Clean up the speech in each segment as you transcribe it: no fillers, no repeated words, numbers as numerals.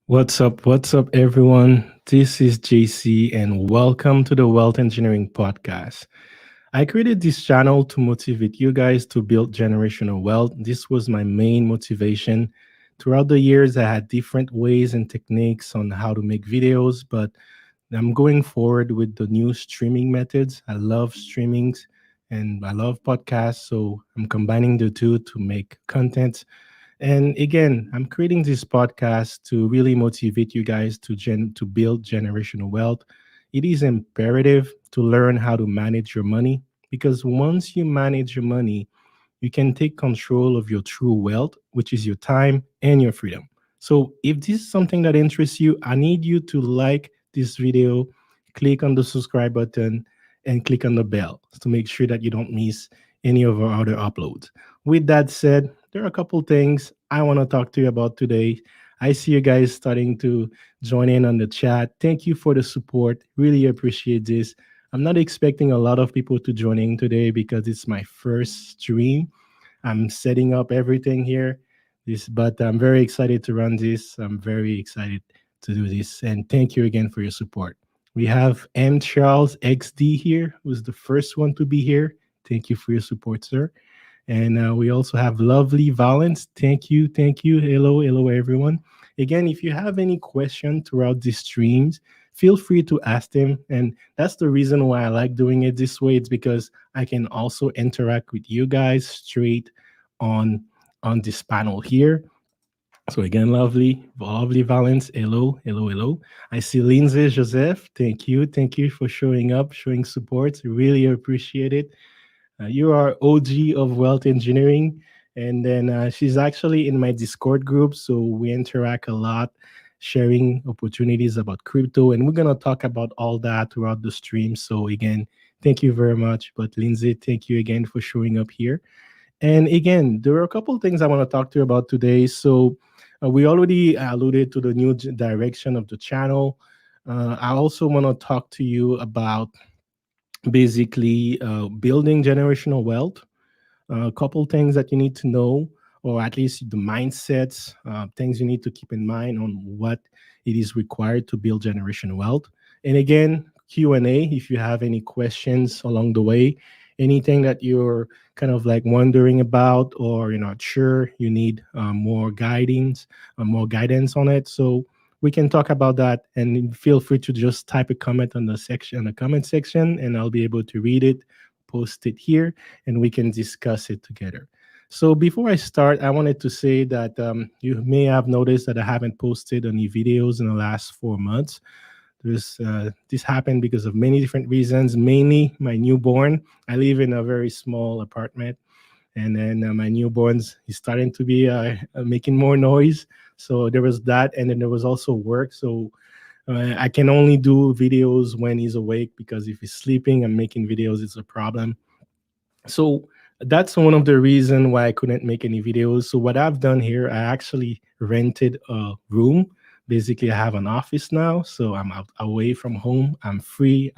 What's up, everyone? This is JC, and welcome to the Wealth Engineering Podcast. I created this channel to motivate you guys to build generational wealth. This was my main motivation. Throughout the years, I had different ways and techniques on how to make videos, but I'm going forward with the new streaming methods. I love streamings and I love podcasts, so I'm combining the two to make content. And again, I'm creating this podcast to really motivate you guys to build generational wealth. It is imperative to learn how to manage your money because once you manage your money, you can take control of your true wealth, which is your time and your freedom. So, if this is something that interests you, I need you to like this video, click on the subscribe button, and click on the bell to make sure that you don't miss any of our other uploads. With that said, there are a couple things I want to talk to you about today. I see you guys starting to join in on the chat. Thank you for the support. Really appreciate this. I'm not expecting a lot of people to join in today because it's my first stream. I'm setting up everything here. But I'm very excited to run this. I'm very excited to do this. And thank you again for your support. We have M. Charles XD here, who's the first one to be here. Thank you for your support, sir. And we also have Lovely Valence. Thank you. Thank you. Hello, everyone. Again, if you have any question throughout these streams, feel free to ask them. And that's the reason why I like doing it this way. It's because I can also interact with you guys straight on on this panel here. So again, lovely Valence. Hello. I see Lindsay Joseph. Thank you for showing up, showing support. Really appreciate it. You are OG of Wealth Engineering. And then she's actually in my Discord group. So we interact a lot, sharing opportunities about crypto. And we're going to talk about all that throughout the stream. So again, thank you very much. But Lindsay, thank you again for showing up here. And again, there are a couple of things I want to talk to you about today. So we already alluded to the new direction of the channel. I also want to talk to you about basically building generational wealth. A couple things that you need to know, or at least the mindsets, things you need to keep in mind on what it is required to build generational wealth. And again, Q&A, if you have any questions along the way, anything that you're kind of like wondering about or you're not sure, you need more guidance on it. So we can talk about that, and feel free to just type a comment on the comment section, and I'll be able to read it, post it here, and we can discuss it together. So before I start, I wanted to say that you may have noticed that I haven't posted any videos in the last 4 months. This happened because of many different reasons, mainly my newborn. I live in a very small apartment, and then my newborn's he's starting to be making more noise. So there was that, and then there was also work. So I can only do videos when he's awake because if he's sleeping and making videos, it's a problem. So that's one of the reason why I couldn't make any videos. So what I've done here, I actually rented a room. Basically, I have an office now, so I'm out, away from home. I'm free.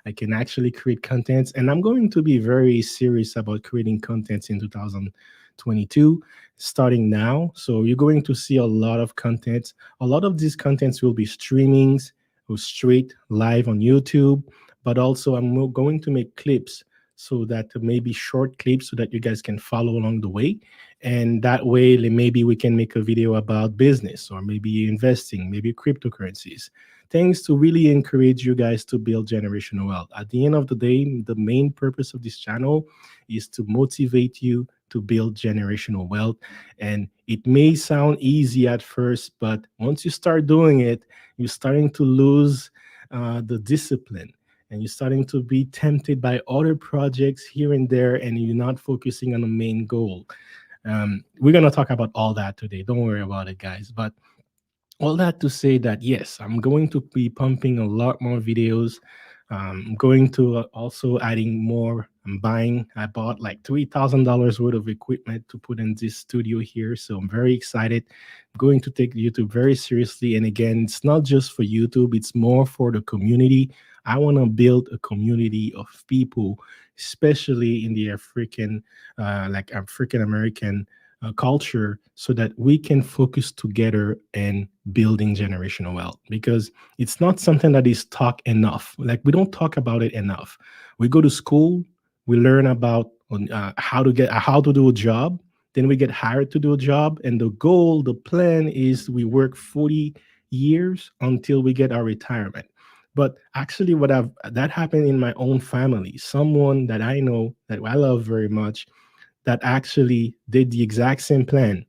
I can actually create contents, and I'm going to be very serious about creating contents in 2022, starting now. So you're going to see a lot of content. A lot of these contents will be streamings or straight live on YouTube, but also I'm going to make clips so that maybe short clips so that you guys can follow along the way. And that way, maybe we can make a video about business or maybe investing, maybe cryptocurrencies, things to really encourage you guys to build generational wealth. At the end of the day, the main purpose of this channel is to motivate you to build generational wealth. And it may sound easy at first, but once you start doing it, you're starting to lose the discipline, and you're starting to be tempted by other projects here and there, and you're not focusing on the main goal. We're going to talk about all that today. Don't worry about it, guys. But all that to say that yes, I'm going to be pumping a lot more videos. I'm going to also adding more. I bought like $3,000 worth of equipment to put in this studio here, so I'm very excited. I'm going to take YouTube very seriously, and again, it's not just for YouTube; it's more for the community. I want to build a community of people, especially in the African American culture so that we can focus together and building generational wealth, because it's not something that is talked enough. Like, we don't talk about it enough. We go to school, we learn about how to do a job, then we get hired to do a job, and the goal, the plan is we work 40 years until we get our retirement. But actually, what I've that happened in my own family. Someone that I know that I love very much, that actually did the exact same plan.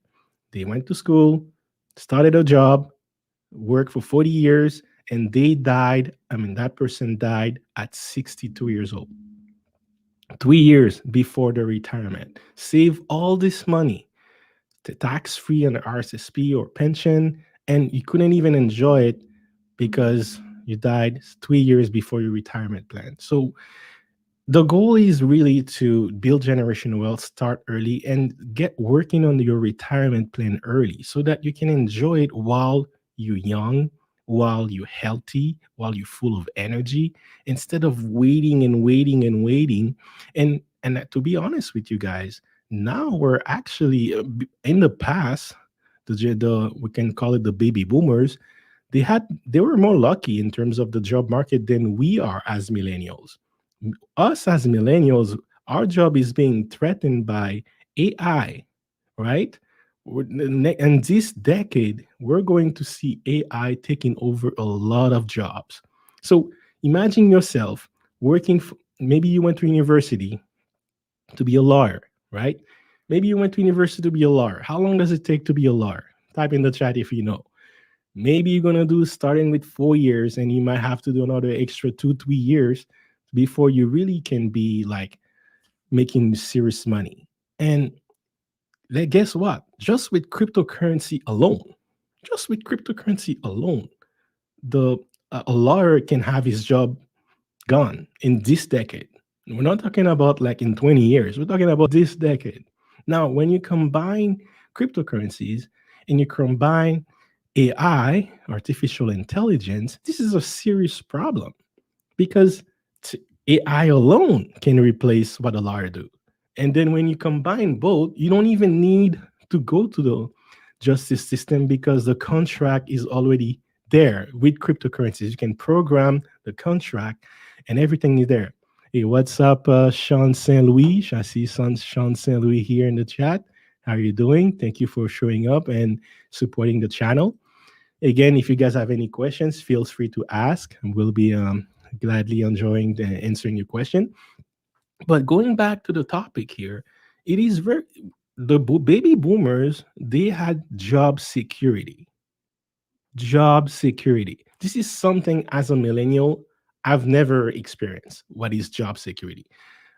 They went to school, started a job, worked for 40 years, and they died. I mean, that person died at 62 years old, 3 years before the retirement. Save all this money, tax free on the RSSP or pension, and you couldn't even enjoy it because you died 3 years before your retirement plan. So the goal is really to build generational wealth, start early, and get working on your retirement plan early so that you can enjoy it while you're young, while you're healthy, while you're full of energy, instead of waiting and waiting and waiting. And to be honest with you guys, now we're actually in the past, the we can call it the baby boomers. They were more lucky in terms of the job market than we are as millennials. Us as millennials, our job is being threatened by AI, right? In this decade, we're going to see AI taking over a lot of jobs. So imagine yourself working, maybe you went to university to be a lawyer, right? Maybe you went to university to be a lawyer. How long does it take to be a lawyer? Type in the chat if you know. Maybe you're gonna do starting with 4 years, and you might have to do another extra 2, 3 years before you really can be like making serious money. And guess what? Just with cryptocurrency alone, the a lawyer can have his job gone in this decade. We're not talking about like in 20 years. We're talking about this decade. Now, when you combine cryptocurrencies and you combine AI, artificial intelligence, this is a serious problem, because AI alone can replace what a lawyer do. And then when you combine both, you don't even need to go to the justice system because the contract is already there with cryptocurrencies. You can program the contract and everything is there. Hey, what's up, Sean St. Louis? I see Sean St. Louis here in the chat. How are you doing? Thank you for showing up and supporting the channel. Again, if you guys have any questions, feel free to ask, and we'll be gladly enjoying answering your question. But going back to the topic here, it is very baby boomers, they had job security. Job security. This is something as a millennial I've never experienced. What is job security?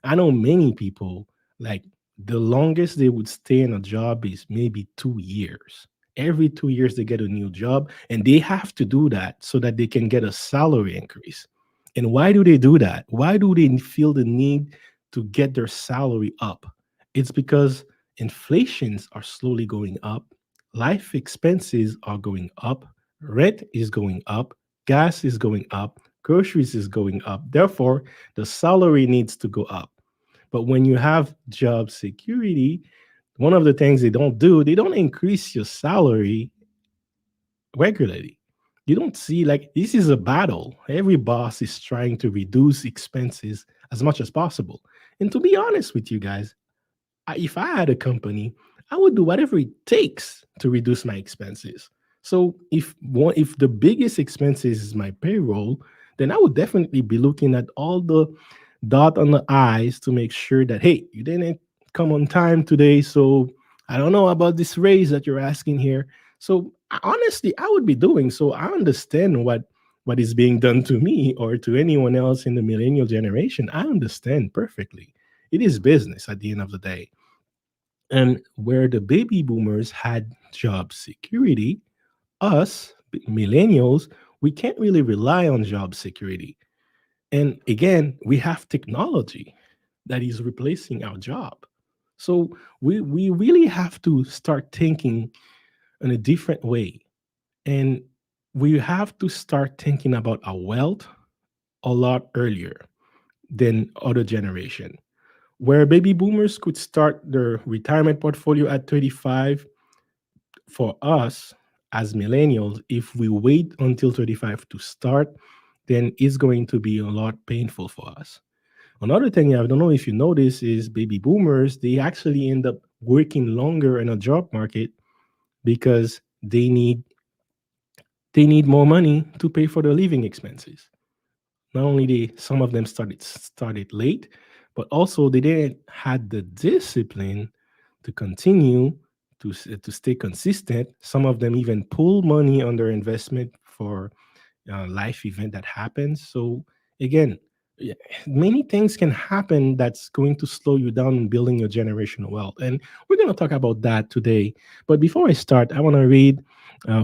I know many people, like, the longest they would stay in a job is maybe 2 years. Every 2 years, they get a new job, and they have to do that so that they can get a salary increase. And why do they do that? Why do they feel the need to get their salary up? It's because inflations are slowly going up, life expenses are going up, rent is going up, gas is going up, groceries is going up. Therefore, the salary needs to go up. But when you have job security, one of the things they don't do, they don't increase your salary regularly. You don't see, like, this is a battle. Every boss is trying to reduce expenses as much as possible. And to be honest with you guys, if I had a company, I would do whatever it takes to reduce my expenses. So if the biggest expenses is my payroll, then I would definitely be looking at all the dot on the i's to make sure that, hey, you didn't come on time today, so I don't know about this raise that you're asking here. So honestly, I would be doing so. I understand what is being done to me or to anyone else in the millennial generation. I understand perfectly. It is business at the end of the day. And where the baby boomers had job security, us millennials, we can't really rely on job security. And again, we have technology that is replacing our job. So we really have to start thinking in a different way. And we have to start thinking about our wealth a lot earlier than other generation. Where baby boomers could start their retirement portfolio at 35, for us as millennials, if we wait until 35 to start, then it's going to be a lot painful for us. Another thing I don't know if you notice is baby boomers, they actually end up working longer in a job market because they need more money to pay for their living expenses. Not only they some of them started late, but also they didn't had the discipline to continue to stay consistent. Some of them even pull money on their investment for life event that happens. So again, yeah, many things can happen that's going to slow you down in building your generational wealth, and we're going to talk about that today. But before I start, I want to read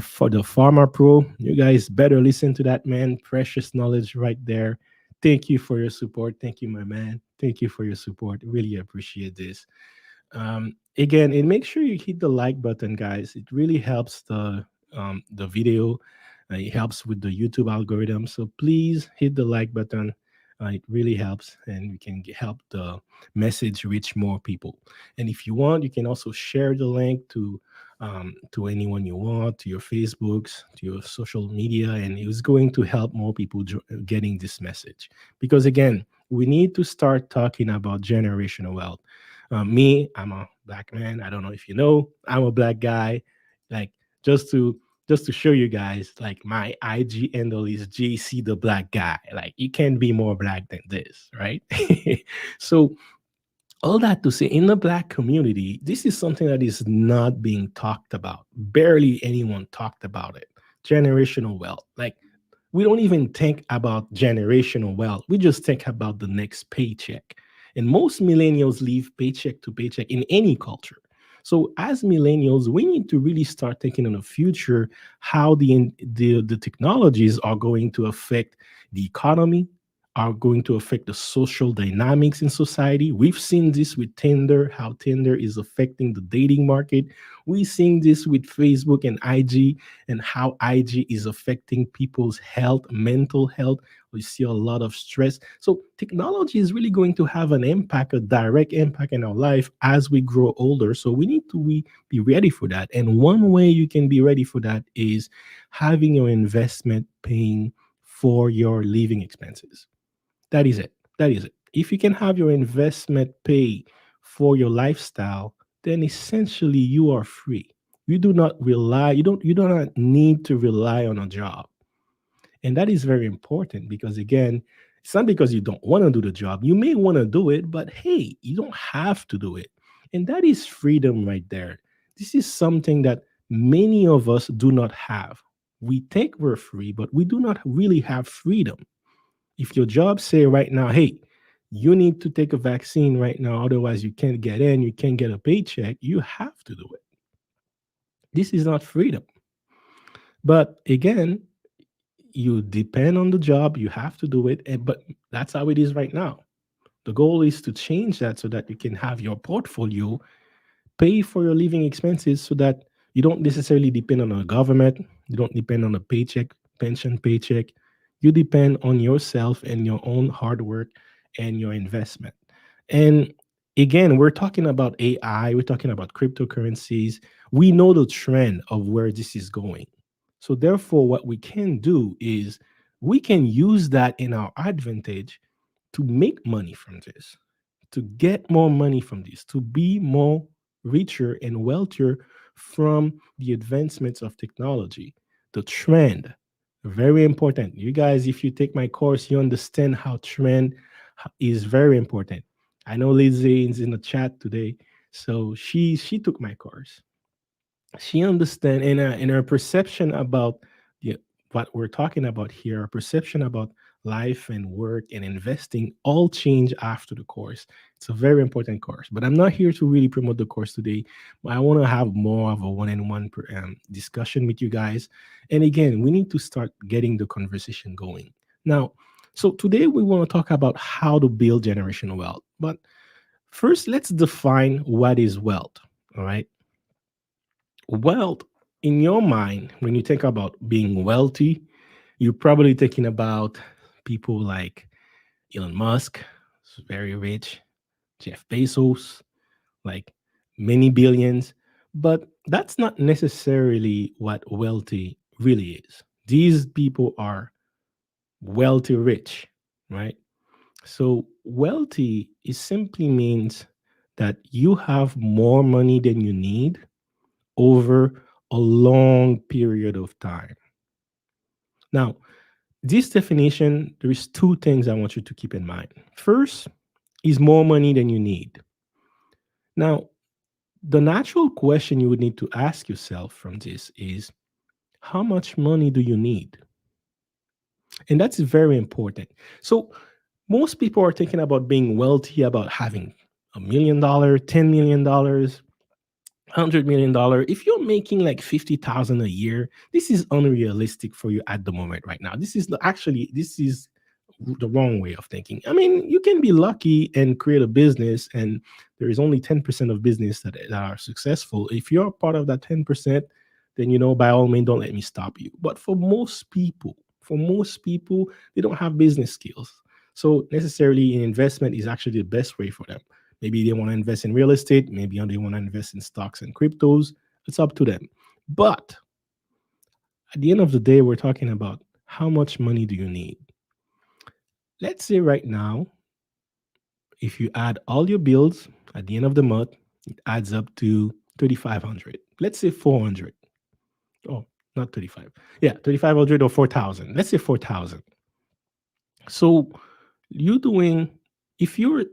for the Farmer Pro. You guys better listen to that man. Precious knowledge right there. Thank you for your support. Thank you, my man. Thank you for your support. Really appreciate this. Again, and make sure you hit the like button, guys. It really helps the video. It helps with the YouTube algorithm. So please hit the like button. It really helps, and we can help the message reach more people. And if you want, you can also share the link to anyone you want, to your Facebooks, to your social media, and it's going to help more people getting this message. Because again, we need to start talking about generational wealth. Me, I'm a black man. I don't know if you know, I'm a black guy. Like just to just to show you guys, like my IG handle is JC the Black Guy. Like you can't be more black than this, right? So all that to say, in the black community, this is something that is not being talked about. Barely anyone talked about it. Generational wealth. Like we don't even think about generational wealth. We just think about the next paycheck. And most millennials live paycheck to paycheck in any culture. So as millennials, we need to really start thinking in the future how the technologies are going to affect the economy, are going to affect the social dynamics in society. We've seen this with Tinder, how Tinder is affecting the dating market. We've seen this with Facebook and IG, and how IG is affecting people's health, mental health. We see a lot of stress. So technology is really going to have an impact, a direct impact in our life as we grow older. So we need to be ready for that. And one way you can be ready for that is having your investment paying for your living expenses. That is it. That is it. If you can have your investment pay for your lifestyle, then essentially you are free. You do not need to rely on a job. And that is very important because, again, it's not because you don't want to do the job. You may want to do it, but hey, you don't have to do it. And that is freedom right there. This is something that many of us do not have. We think we're free, but we do not really have freedom. If your job say right now, hey, you need to take a vaccine right now, otherwise you can't get in, you can't get a paycheck, you have to do it. This is not freedom. But again, you depend on the job, you have to do it, but that's how it is right now. The goal is to change that so that you can have your portfolio pay for your living expenses so that you don't necessarily depend on a government, you don't depend on a paycheck, pension paycheck. You depend on yourself and your own hard work and your investment. And again, we're talking about AI, we're talking about cryptocurrencies. We know the trend of where this is going. So therefore, what we can do is we can use that in our advantage to make money from this, to get more money from this, to be more richer and wealthier from the advancements of technology. The trend, very important. You guys, if you take my course, you understand how trend is very important. I know Lizzie is in the chat today, so she took my course. She understand, and her perception about the, what we're talking about here, her perception about life and work and investing all change after the course. It's a very important course, but I'm not here to really promote the course today. I want to have more of a one-on-one discussion with you guys. And again, we need to start getting the conversation going now. So today we want to talk about how to build generational wealth, but first let's define what is wealth. All right. Wealth, in your mind, when you think about being wealthy, you're probably thinking about people like Elon Musk, who's very rich, Jeff Bezos, like many billions. But that's not necessarily what wealthy really is. These people are wealthy rich, right? So wealthy is simply means that you have more money than you need over a long period of time. Now, this definition, there is two things I want you to keep in mind. First is more money than you need. Now, the natural question you would need to ask yourself from this is how much money do you need? And that's very important. So, most people are thinking about being wealthy, about having $1 million, $10 million, $100 million. If you're making like 50,000 a year, this is unrealistic for you at the moment right now. This is the wrong way of thinking. I mean, you can be lucky and create a business, and there is only 10% of business that are successful. If you're part of that 10%, then by all means, don't let me stop you. But for most people, they don't have business skills. So necessarily an investment is actually the best way for them. Maybe they want to invest in real estate, maybe they want to invest in stocks and cryptos. It's up to them. But at the end of the day, we're talking about how much money do you need? Let's say right now, if you add all your bills at the end of the month, it adds up to 3,500. Let's say 400. Oh, not 35. Yeah, 3,500 or 4,000. Let's say 4,000. So you doing if your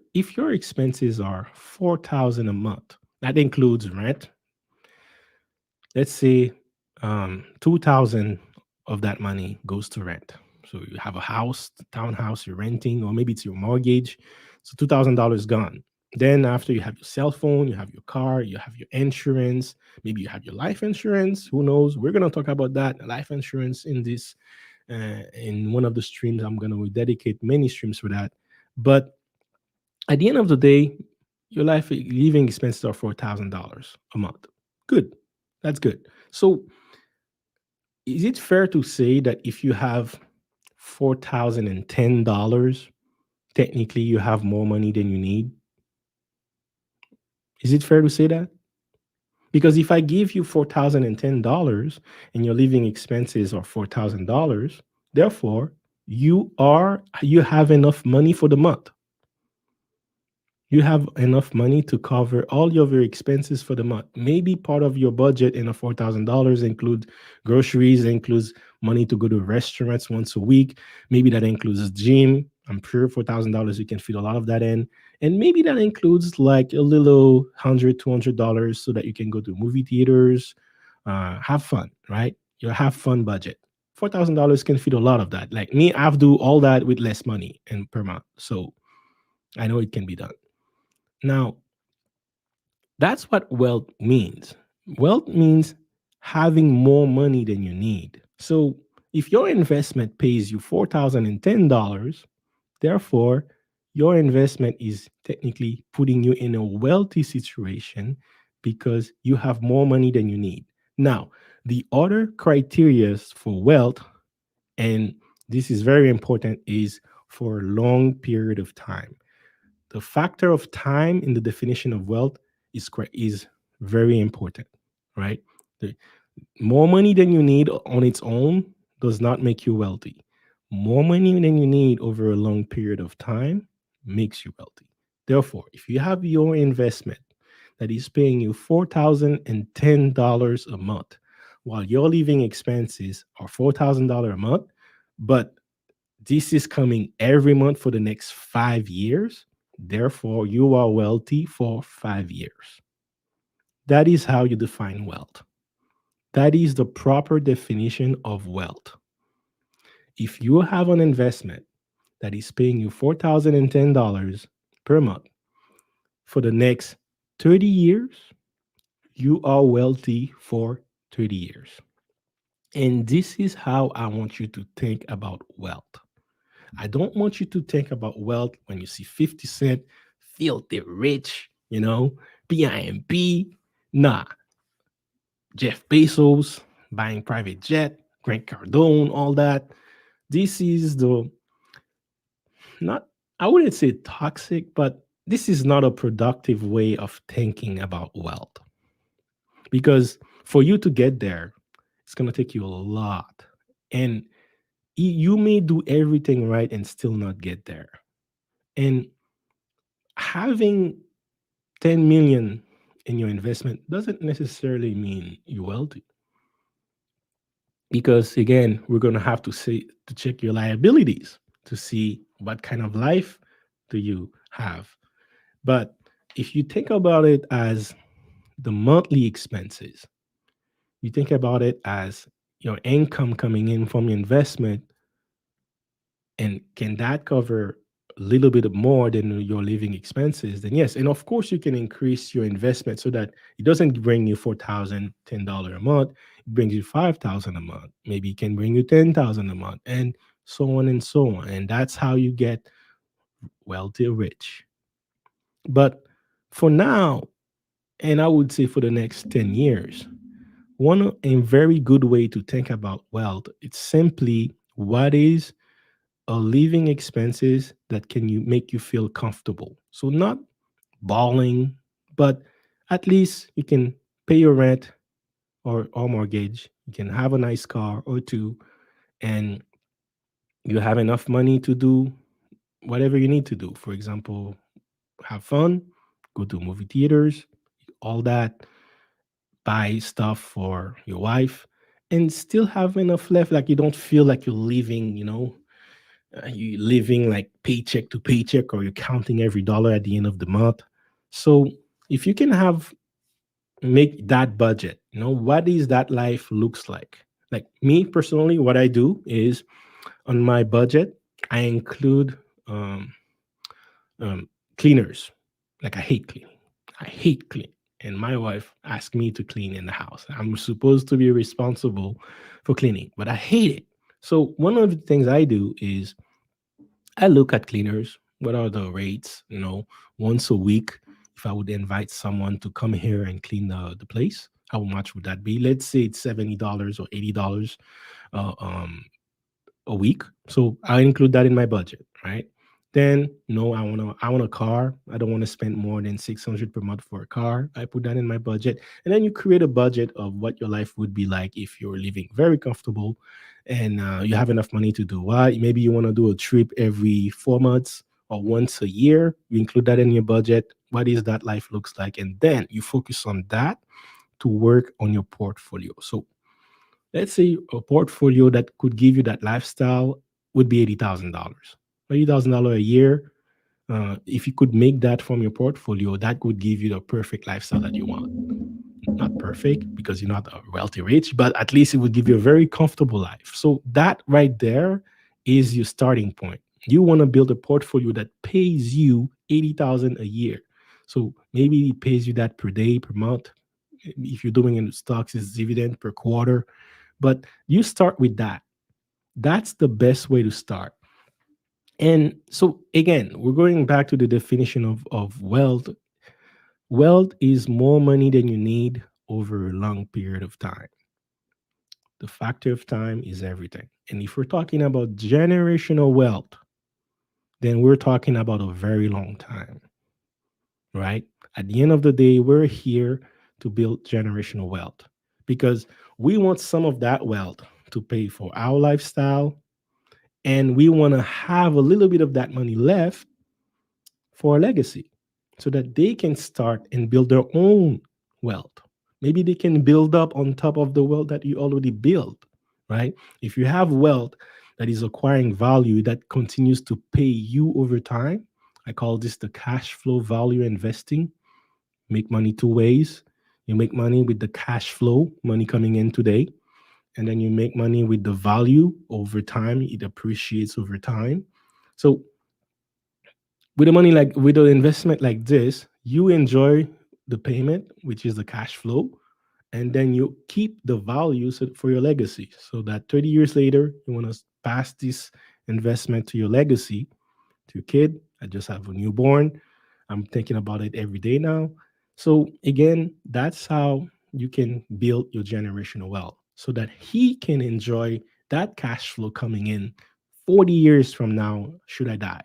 expenses are 4,000 a month, that includes rent. Let's say 2,000 of that money goes to rent. So you have a house, townhouse you're renting, or maybe it's your mortgage. So $2,000 gone. Then after you have your cell phone, you have your car, you have your insurance, maybe you have your life insurance. Who knows? We're gonna talk about that life insurance in one of the streams. I'm gonna dedicate many streams for that. But at the end of the day, your life living expenses are $4,000 a month. Good, that's good. So is it fair to say that if you have $4,010, technically you have more money than you need? Is it fair to say that? Because if I give you $4,010 and your living expenses are $4,000, therefore you have enough money for the month. You have enough money to cover all of your expenses for the month. Maybe part of your budget in a $4,000 includes groceries, includes money to go to restaurants once a week. Maybe that includes a gym. I'm sure $4,000 you can fit a lot of that in. And maybe that includes like a little $100, $200 so that you can go to movie theaters, have fun, right? Your have fun budget. $4,000 can fit a lot of that. Like me, I've do all that with less money and per month. So I know it can be done. Now, that's what wealth means. Wealth means having more money than you need. So if your investment pays you $4,010, therefore, your investment is technically putting you in a wealthy situation because you have more money than you need. Now, the other criteria for wealth, and this is very important, is for a long period of time. The factor of time in the definition of wealth is very important, right? The more money than you need on its own does not make you wealthy. More money than you need over a long period of time makes you wealthy. Therefore, if you have your investment that is paying you $4,010 a month, while your living expenses are $4,000 a month, but this is coming every month for the next 5 years. Therefore, you are wealthy for 5 years. That is how you define wealth. That is the proper definition of wealth. If you have an investment that is paying you $4,010 per month for the next 30 years, you are wealthy for 30 years. And this is how I want you to think about wealth. I don't want you to think about wealth when you see 50 Cent, filthy rich, PIMP. Nah, Jeff Bezos buying private jet, Grant Cardone, all that. This is the not, I wouldn't say toxic, but this is not a productive way of thinking about wealth, because for you to get there, it's going to take you a lot. And you may do everything right and still not get there. And having 10 million in your investment doesn't necessarily mean you're wealthy, because again, we're going to have to see to check your liabilities to see what kind of life do you have. But if you think about it as the monthly expenses, you think about it as your income coming in from your investment, and can that cover a little bit more than your living expenses, then yes. And of course you can increase your investment so that it doesn't bring you $4,010 a month, it brings you 5,000 a month, maybe it can bring you 10,000 a month, and so on and so on. And that's how you get wealthy rich. But for now, and I would say for the next 10 years, one a very good way to think about wealth, it's simply what is a living expenses that can you make you feel comfortable. So not balling, but at least you can pay your rent or mortgage. You can have a nice car or two, and you have enough money to do whatever you need to do. For example, have fun, go to movie theaters, all that, buy stuff for your wife, and still have enough left. Like you don't feel like you're living, you living like paycheck to paycheck, or you're counting every dollar at the end of the month. So if you can have make that budget, what is that life looks like me personally, what I do is on my budget I include um, um, cleaners. Like I hate cleaning. I hate cleaning. And my wife asked me to clean in the house. I'm supposed to be responsible for cleaning, but I hate it. So one of the things I do is I look at cleaners. What are the rates? Once a week, if I would invite someone to come here and clean the place, how much would that be? Let's say it's $70 or $80 uh, um, a week. So I include that in my budget, right? Then no, I want a car. I don't want to spend more than 600 per month for a car. I put that in my budget. And then you create a budget of what your life would be like if you're living very comfortable and you have enough money to do what. Maybe you want to do a trip every 4 months or once a year. You include that in your budget. What is that life looks like? And then you focus on that to work on your portfolio. So let's say a portfolio that could give you that lifestyle would be $80,000. $80,000 a year. If you could make that from your portfolio, that would give you the perfect lifestyle that you want. Not perfect because you're not a wealthy rich, but at least it would give you a very comfortable life. So that right there is your starting point. You want to build a portfolio that pays you 80,000 a year. So maybe it pays you that per day, per month. If you're doing it in stocks, it's dividend per quarter, but you start with that. That's the best way to start. And so again, we're going back to the definition of wealth. Wealth is more money than you need over a long period of time. The factor of time is everything. And if we're talking about generational wealth, then we're talking about a very long time, right? At the end of the day, we're here to build generational wealth because we want some of that wealth to pay for our lifestyle, and we want to have a little bit of that money left for a legacy so that they can start and build their own wealth. Maybe they can build up on top of the wealth that you already built, right? If you have wealth that is acquiring value that continues to pay you over time, I call this the cash flow value investing. Make money two ways. You make money with the cash flow, money coming in today, and then you make money with the value over time. It appreciates over time. So with a money like with an investment like this, you enjoy the payment, which is the cash flow, and then you keep the value for your legacy. So that 30 years later, you want to pass this investment to your legacy, to your kid. I just have a newborn. I'm thinking about it every day now. So again, that's how you can build your generational wealth so that he can enjoy that cash flow coming in 40 years from now, should I die.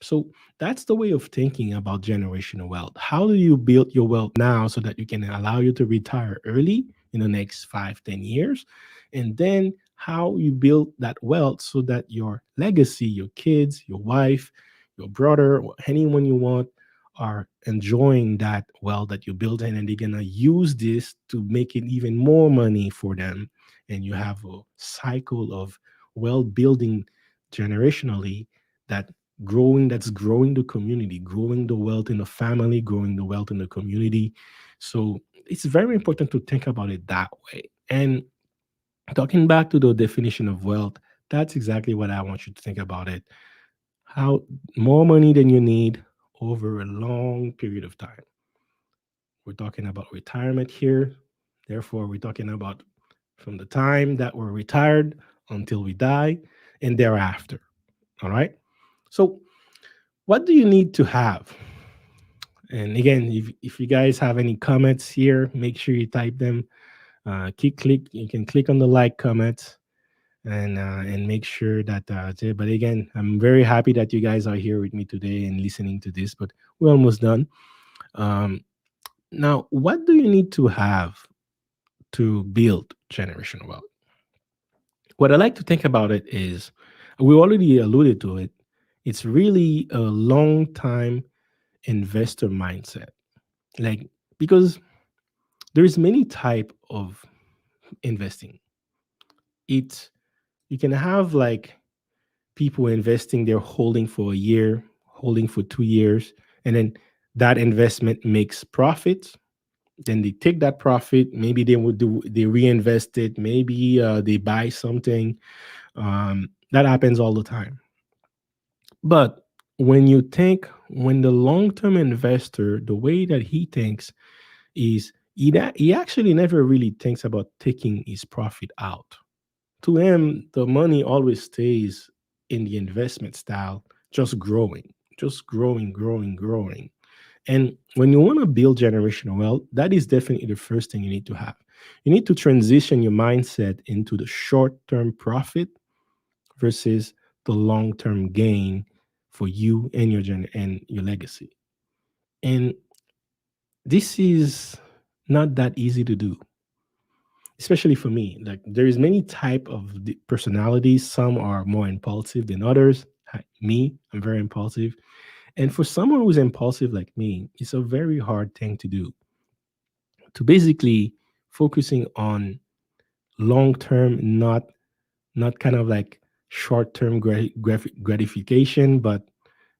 So that's the way of thinking about generational wealth. How do you build your wealth now so that you can allow you to retire early in the next 5, 10 years? And then how you build that wealth so that your legacy, your kids, your wife, your brother, or anyone you want are enjoying that wealth that you built in, and they're gonna use this to make it even more money for them. And you have a cycle of wealth building generationally that that's growing the community, growing the wealth in the family, growing the wealth in the community. So it's very important to think about it that way. And talking back to the definition of wealth, that's exactly what I want you to think about it. How more money than you need over a long period of time. We're talking about retirement here. Therefore, we're talking about from the time that we're retired until we die and thereafter. All right. So, what do you need to have? And again, if you guys have any comments here, make sure you type them. Click. You can click on the like comments and make sure that. But again, I'm very happy that you guys are here with me today and listening to this. But we're almost done. Um, Now, what do you need to have to build generational wealth? What I like to think about it is, we already alluded to it. It's really a long time investor mindset. Like, because there's many type of investing. It's You can have like people investing, they're holding for a year, holding for 2 years, and then that investment makes profits. Then they take that profit. Maybe they reinvest it. Maybe they buy something. That happens all the time. But when the long term investor, the way that he thinks is he actually never really thinks about taking his profit out. To him, the money always stays in the investment style, just growing, growing, growing. And when you want to build generational wealth, that is definitely the first thing you need to have. You need to transition your mindset into the short term profit versus the long term gain for you and and your legacy. And this is not that easy to do, especially for me. Like, there is many type of personalities. Some are more impulsive than others. Me, I'm very impulsive. And for someone who's impulsive like me, it's a very hard thing to do, to basically focusing on long term, not kind of like short term gratification, but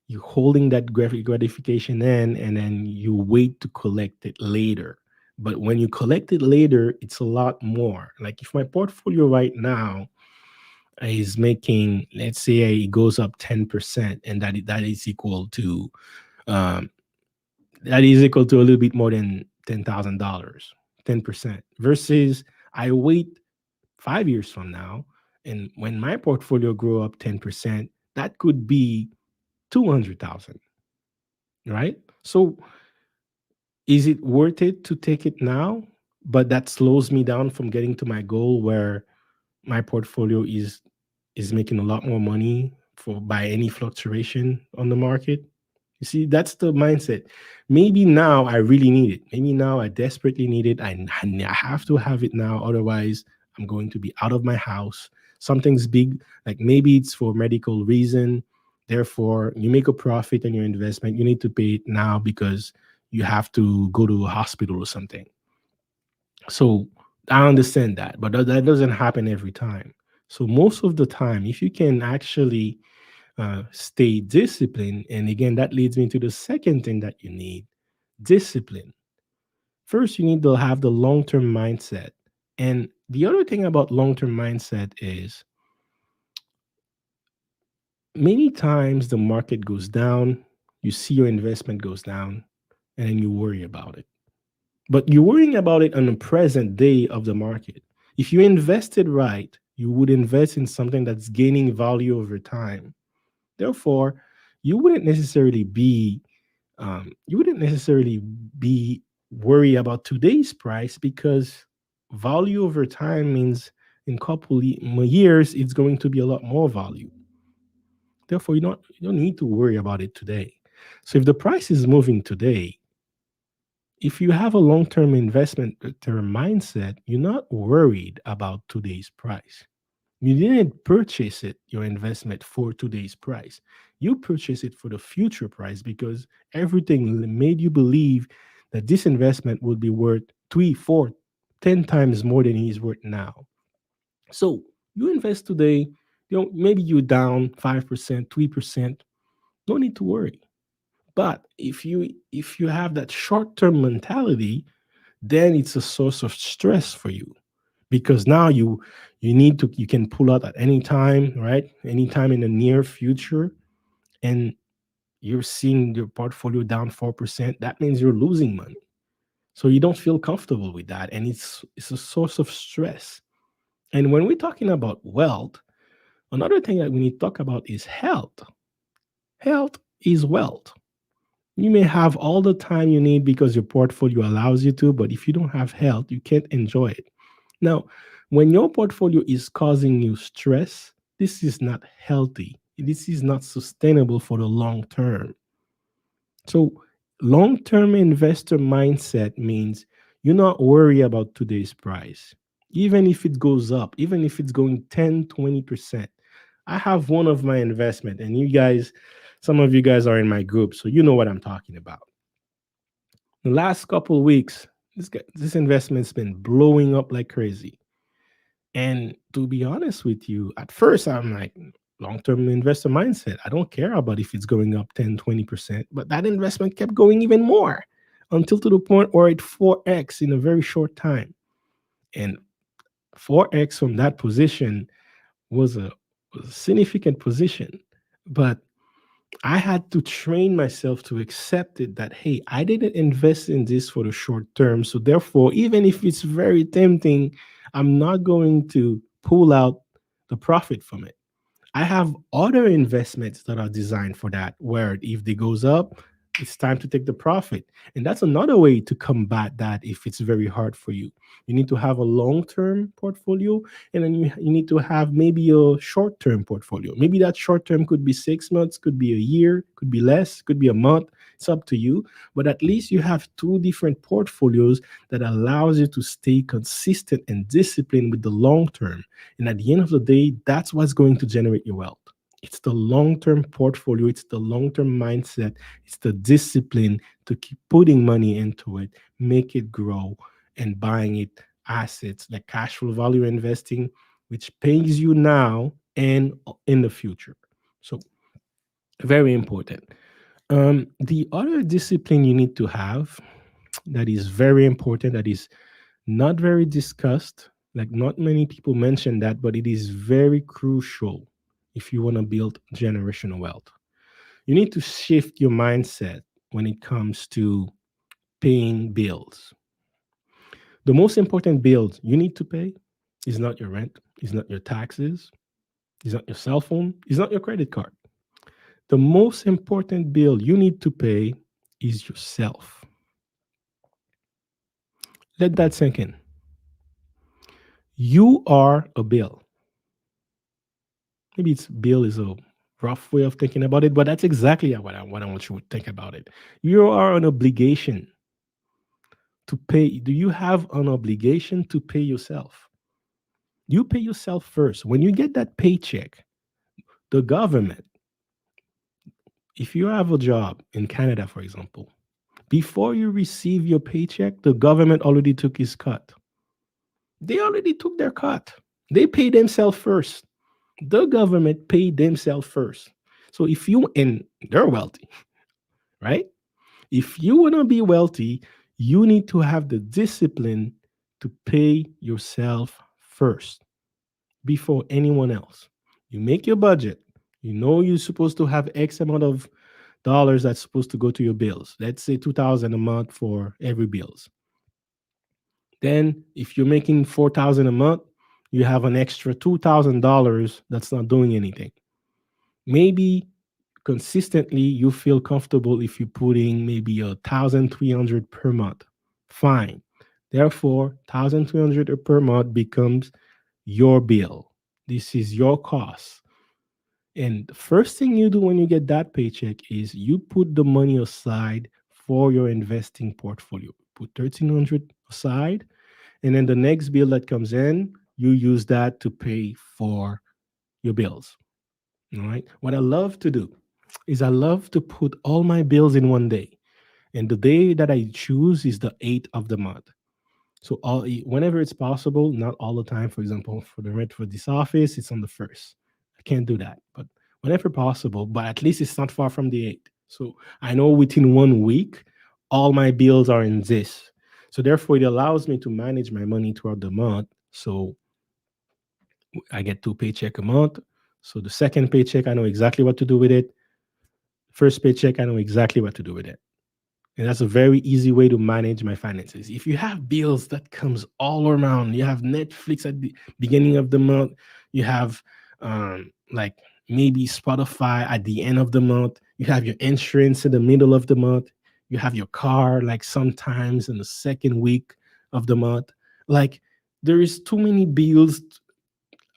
you holding that gratification in, and then you wait to collect it later. But when you collect it later, it's a lot more. Like, if my portfolio right now is making, let's say it goes up 10%, and that is equal to um, a little bit more than $10,000, 10%, versus I wait 5 years from now, and when my portfolio grow up 10%, that could be 200,000, right? So is it worth it to take it now? But that slows me down from getting to my goal, where my portfolio is making a lot more money for by any fluctuation on the market. You see, that's the mindset. Maybe now I really need it. Maybe now I desperately need it. I have to have it now. Otherwise, I'm going to be out of my house. Something's big, like maybe it's for medical reason. Therefore, you make a profit on your investment. You need to pay it now because you have to go to a hospital or something. So I understand that, but that doesn't happen every time. So most of the time, if you can actually stay disciplined, and again, that leads me to the second thing that you need: discipline. First, you need to have the long term mindset. And the other thing about long term mindset is, many times the market goes down, you see your investment goes down, and then you worry about it. But you're worrying about it on the present day of the market. If you invested right, you would invest in something that's gaining value over time. Therefore, you wouldn't necessarily be you wouldn't necessarily be worried about today's price, because value over time means in years it's going to be a lot more value. Therefore, you don't need to worry about it today. So if the price is moving today, if you have a long-term investment term mindset, you're not worried about today's price. You didn't purchase it, your investment, for today's price. You purchase it for the future price because everything made you believe that this investment would be worth 3, 4, 10 times more than it is worth now. So you invest today, maybe you're down 5%, 3%. No need to worry. But if you have that short-term mentality, then it's a source of stress for you because now you can pull out at any time, right? Anytime in the near future, and you're seeing your portfolio down 4%. That means you're losing money. So you don't feel comfortable with that, and it's a source of stress. And when we're talking about wealth, another thing that we need to talk about is health. Health is wealth. You may have all the time you need because your portfolio allows you to, but if you don't have health, you can't enjoy it. Now, when your portfolio is causing you stress, this is not healthy. This is not sustainable for the long term. So, long term investor mindset means you're not worried about today's price. Even if it goes up, even if it's going 10, 20%. I have one of my investment, and some of you guys are in my group, so you know what I'm talking about. The last couple of weeks, this investment's been blowing up like crazy. And to be honest with you, at first I'm like, long-term investor mindset. I don't care about if it's going up 10, 20%, but that investment kept going even more until to the point where it 4x in a very short time. And 4x from that position was a significant position. But I had to train myself to accept it that, hey, I didn't invest in this for the short term. So therefore, even if it's very tempting, I'm not going to pull out the profit from it. I have other investments that are designed for that, where if they goes up, it's time to take the profit. And that's another way to combat that if it's very hard for you. You need to have a long-term portfolio, and then you need to have maybe a short-term portfolio. Maybe that short-term could be 6 months, could be a year, could be less, could be a month. It's up to you. But at least you have two different portfolios that allows you to stay consistent and disciplined with the long term. And at the end of the day, that's what's going to generate your wealth. It's the long term portfolio, it's the long term mindset, it's the discipline to keep putting money into it, make it grow, and buying it assets like cash flow value investing, which pays you now and in the future. So, very important. The other discipline you need to have that is very important, that is not very discussed. Like, not many people mention that, but it is very crucial if you want to build generational wealth. You need to shift your mindset when it comes to paying bills. The most important bills you need to pay is not your rent, is not your taxes, is not your cell phone, is not your credit card. The most important bill you need to pay is yourself. Let that sink in. You are a bill. Maybe it's bill is a rough way of thinking about it, but that's exactly what I want you to think about it. You are an obligation to pay. Do you have an obligation to pay yourself? You pay yourself first. When you get that paycheck, the government, if you have a job in Canada, for example, before you receive your paycheck, the government already took his cut. They already took their cut. They pay themselves first. The government paid themselves first. So if you, and they're wealthy, right? If you want to be wealthy, you need to have the discipline to pay yourself first before anyone else. You make your budget. You know you're supposed to have X amount of dollars that's supposed to go to your bills. Let's say 2000 a month for every bills. Then if you're making 4000 a month, you have an extra $2000 that's not doing anything. Maybe consistently you feel comfortable if you put in maybe 1300 per month. Fine. Therefore, 1300 per month becomes your bill. This is your cost. And the first thing you do when you get that paycheck is you put the money aside for your investing portfolio. Put 1,300 aside, and then the next bill that comes in, you use that to pay for your bills. All right. What I love to do is I love to put all my bills in one day. And the day that I choose is the 8th of the month. So whenever it's possible, not all the time. For example, for the rent for this office, it's on the first. I can't do that, but whenever possible. But at least it's not far from the 8th. So I know within 1 week, all my bills are in this. So therefore, it allows me to manage my money throughout the month. So I get 2 paycheck a month. So the second paycheck, I know exactly what to do with it. First paycheck, I know exactly what to do with it. And that's a very easy way to manage my finances. If you have bills that comes all around, you have Netflix at the beginning of the month, you have like maybe Spotify at the end of the month, you have your insurance in the middle of the month, you have your car like sometimes in the second week of the month. Like there is too many bills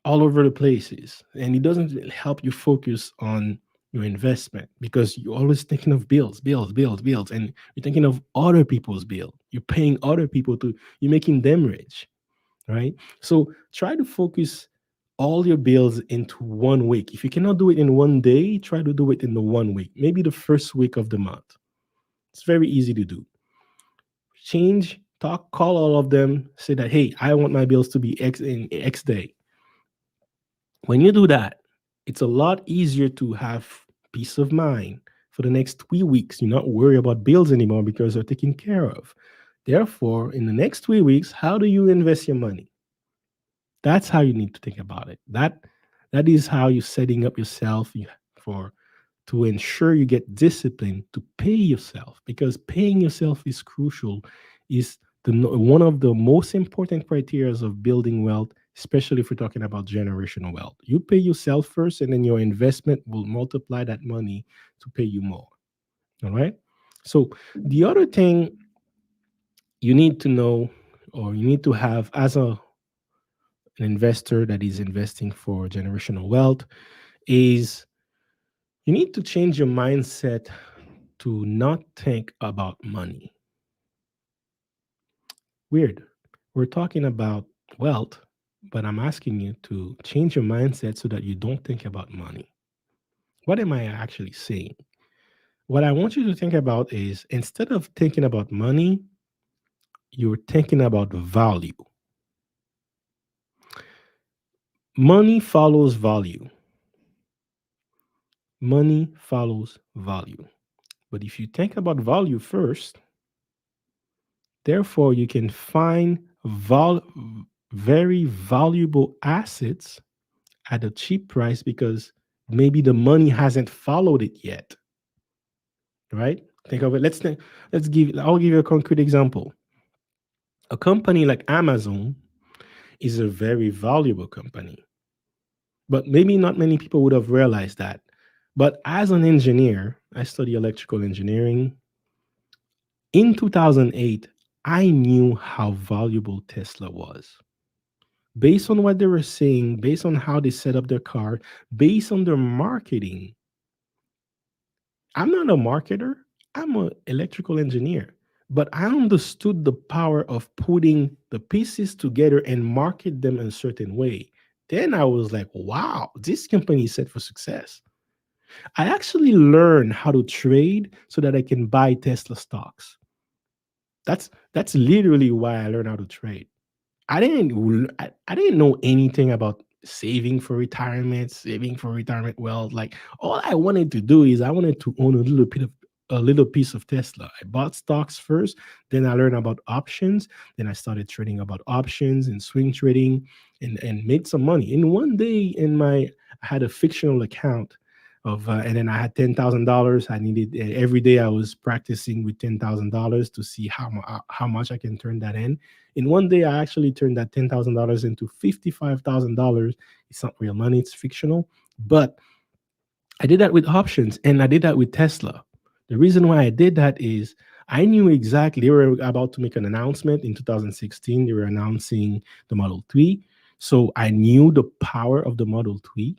all over the places, and it doesn't really help you focus on your investment because you're always thinking of bills, bills, bills, bills, and you're thinking of other people's bill. You're paying other people to, you're making them rich, right? So try to focus all your bills into 1 week. If you cannot do it in one day, try to do it in the 1 week, maybe the first week of the month. It's very easy to do. Change, talk, call all of them, say that, hey, I want my bills to be X in X day. When you do that, it's a lot easier to have peace of mind for the next 3 weeks. You're not worried about bills anymore because they're taken care of. Therefore, in the next 3 weeks, how do you invest your money? That's how you need to think about it. That is how you're setting up yourself for to ensure you get discipline to pay yourself, because paying yourself is crucial, is one of the most important criteria of building wealth, especially if we're talking about generational wealth. You pay yourself first, and then your investment will multiply that money to pay you more. All right. So the other thing you need to know, or you need to have as an investor that is investing for generational wealth, is you need to change your mindset to not think about money. Weird. We're talking about wealth, but I'm asking you to change your mindset so that you don't think about money. What am I actually saying? What I want you to think about is, instead of thinking about money, you're thinking about value. Money follows value. Money follows value. But if you think about value first, therefore you can find very valuable assets at a cheap price because maybe the money hasn't followed it yet, right? Think of it. I'll give you a concrete example. A company like Amazon is a very valuable company, but maybe not many people would have realized that. But as an engineer, I study electrical engineering. In 2008, I knew how valuable Tesla was. Based on what they were saying, based on how they set up their car, based on their marketing. I'm not a marketer, I'm an electrical engineer, but I understood the power of putting the pieces together and market them in a certain way. Then I was like, wow, this company is set for success. I actually learned how to trade so that I can buy Tesla stocks. That's literally why I learned how to trade. I didn't know anything about saving for retirement wealth. Like, all I wanted to do is I wanted to own a little piece of Tesla. I bought stocks first, then I learned about options, then I started trading about options and swing trading, and made some money. In one day, I had a fictional account and then I had $10,000. I needed every day. I was practicing with $10,000 to see how much I can turn that in. In one day, I actually turned that $10,000 into $55,000. It's not real money; it's fictional. But I did that with options, and I did that with Tesla. The reason why I did that is I knew exactly they were about to make an announcement in 2016. They were announcing the Model 3. So I knew the power of the Model 3.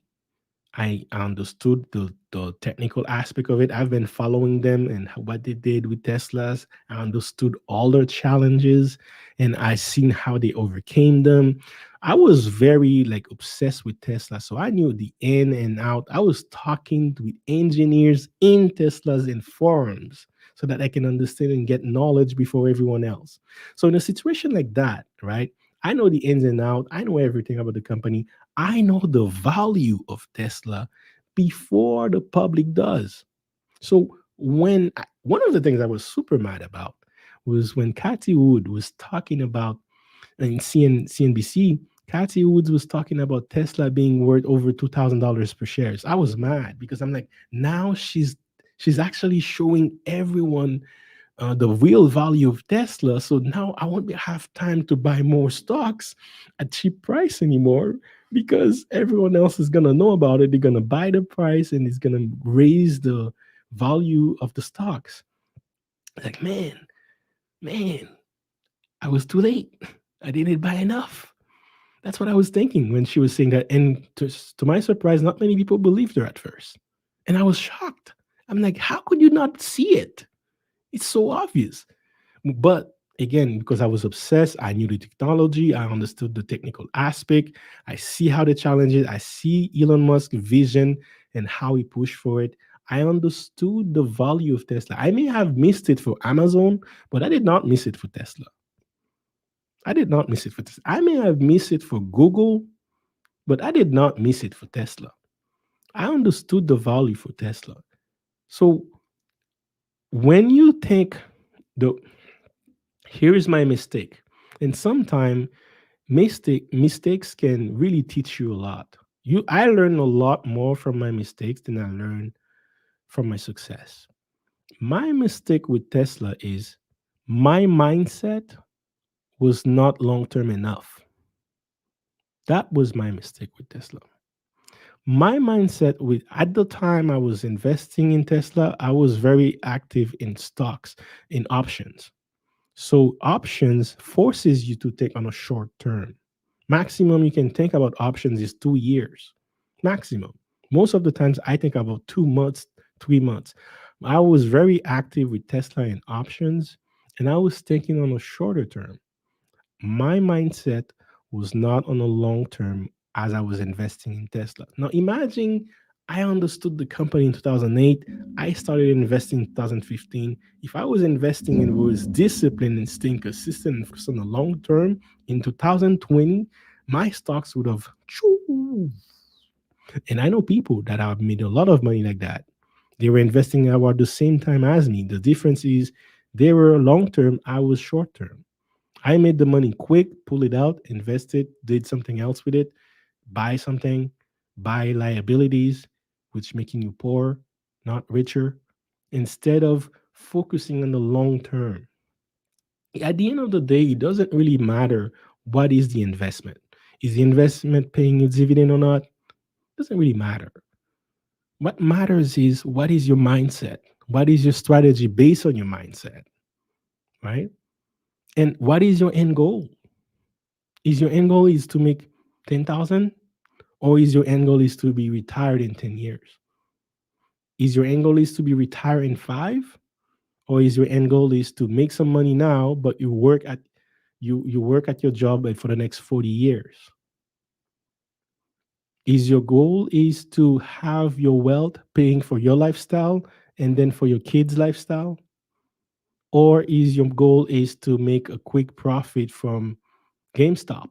I understood the technical aspect of it. I've been following them and what they did with Teslas. I understood all their challenges and I seen how they overcame them. I was very like obsessed with Tesla. So I knew the in and out. I was talking with engineers in Teslas and forums so that I can understand and get knowledge before everyone else. So in a situation like that, right? I know the ins and out. I know everything about the company. I know the value of Tesla before the public does. So one of the things I was super mad about was when Cathy Wood was talking about in CNBC. Cathy Woods was talking about Tesla being worth over $2,000 per shares. I was mad because I'm like, now she's actually showing everyone the real value of Tesla. So now I won't have time to buy more stocks at cheap price anymore because everyone else is gonna know about it. They're gonna buy the price and it's gonna raise the value of the stocks. Like man, I was too late. I didn't buy enough. That's what I was thinking when she was saying that. And to my surprise, not many people believed her at first. And I was shocked. I'm like, how could you not see it? It's so obvious. But again, because I was obsessed, I knew the technology, I understood the technical aspect, I see how the challenge is, I see Elon Musk's vision and how he pushed for it. I understood the value of Tesla. I may have missed it for Amazon, but I did not miss it for Tesla. I did not miss it for Tesla. I may have missed it for Google, but I did not miss it for Tesla. I understood the value for Tesla. So when you think the here is my mistake, and sometimes mistakes can really teach you a lot. I learn a lot more from my mistakes than I learn from my success. My mistake with Tesla is my mindset was not long term enough. That was my mistake with Tesla. My mindset with at the time I was investing in Tesla, I was very active in stocks, in options. So options forces you to take on a short term. Maximum you can think about options is 2 years. Maximum. Most of the times I think about 2 months, 3 months. I was very active with Tesla and options, and I was thinking on a shorter term. My mindset was not on a long term as I was investing in Tesla. Now imagine I understood the company in 2008. I started investing in 2015. If I was investing and was disciplined and staying consistent and focused on the long term in 2020, my stocks would have choo. And I know people that have made a lot of money like that. They were investing about the same time as me. The difference is they were long term, I was short term. I made the money quick, pull it out, invest it, did something else with it, buy something, buy liabilities, which making you poor, not richer, instead of focusing on the long term. At the end of the day, it doesn't really matter what is the investment. Is the investment paying its dividend or not? Doesn't really matter. What matters is what is your mindset? What is your strategy based on your mindset, right? And what is your end goal? Is your end goal is to make 10,000 or is your end goal is to be retired in 10 years? Is your end goal is to be retired in 5 or is your end goal is to make some money now but you work at your job for the next 40 years? Is your goal is to have your wealth paying for your lifestyle and then for your kids lifestyle, or is your goal is to make a quick profit from GameStop?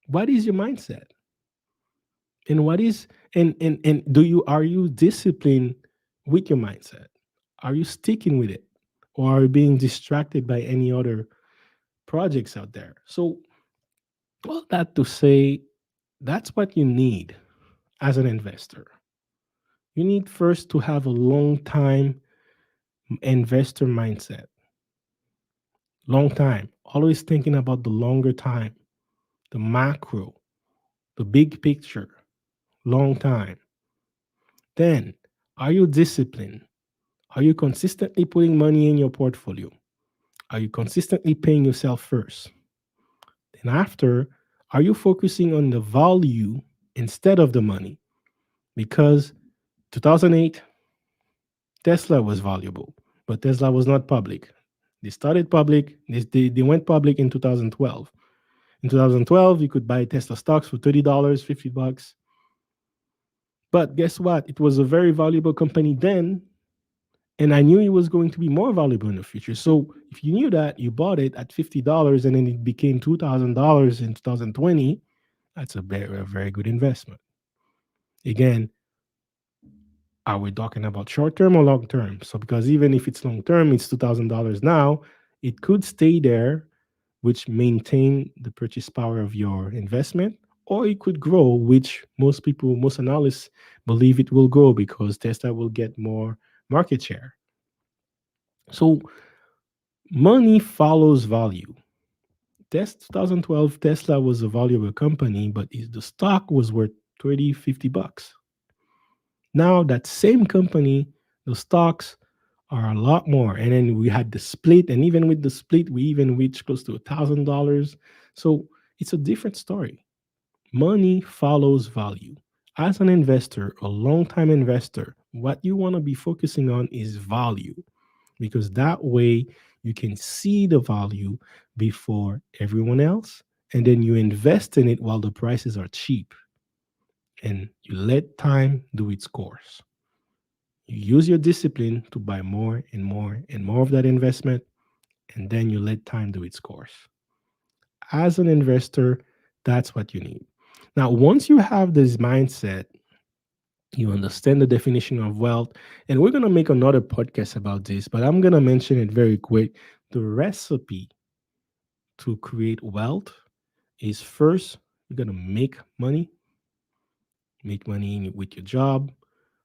What is your mindset? And what is and do you are you disciplined with your mindset? Are you sticking with it, or are you being distracted by any other projects out there? So all that to say, that's what you need as an investor. You need first to have a long time investor mindset. Long time, always thinking about the longer time, the macro, the big picture, long time. Then, are you disciplined? Are you consistently putting money in your portfolio? Are you consistently paying yourself first? Then, after, are you focusing on the value instead of the money? because 2008 Tesla was valuable, but Tesla was not public. They started public, they went public in 2012. In 2012, you could buy Tesla stocks for $30, $50. But guess what? It was a very valuable company then, and I knew it was going to be more valuable in the future. So if you knew that, you bought it at $50 and then it became $2,000 in 2020, that's a very good investment. Again, are we talking about short term or long term? So because even if it's long term, it's $2,000 now, it could stay there, which maintain the purchase power of your investment, or it could grow, which most analysts believe it will grow because Tesla will get more market share. So money follows value. 2012 Tesla was a valuable company, but the stock was worth 30, $50. Now that same company, the stocks are a lot more. And then we had the split, and even with the split, we even reached close to $1,000. So it's a different story. Money follows value. As an investor, a long-time investor, what you want to be focusing on is value, because that way you can see the value before everyone else, and then you invest in it while the prices are cheap, and you let time do its course. You use your discipline to buy more and more and more of that investment, and then you let time do its course. As an investor, that's what you need. Now, once you have this mindset, you understand the definition of wealth, and we're going to make another podcast about this, but I'm going to mention it very quick. The recipe to create wealth is first, you're going to make money with your job,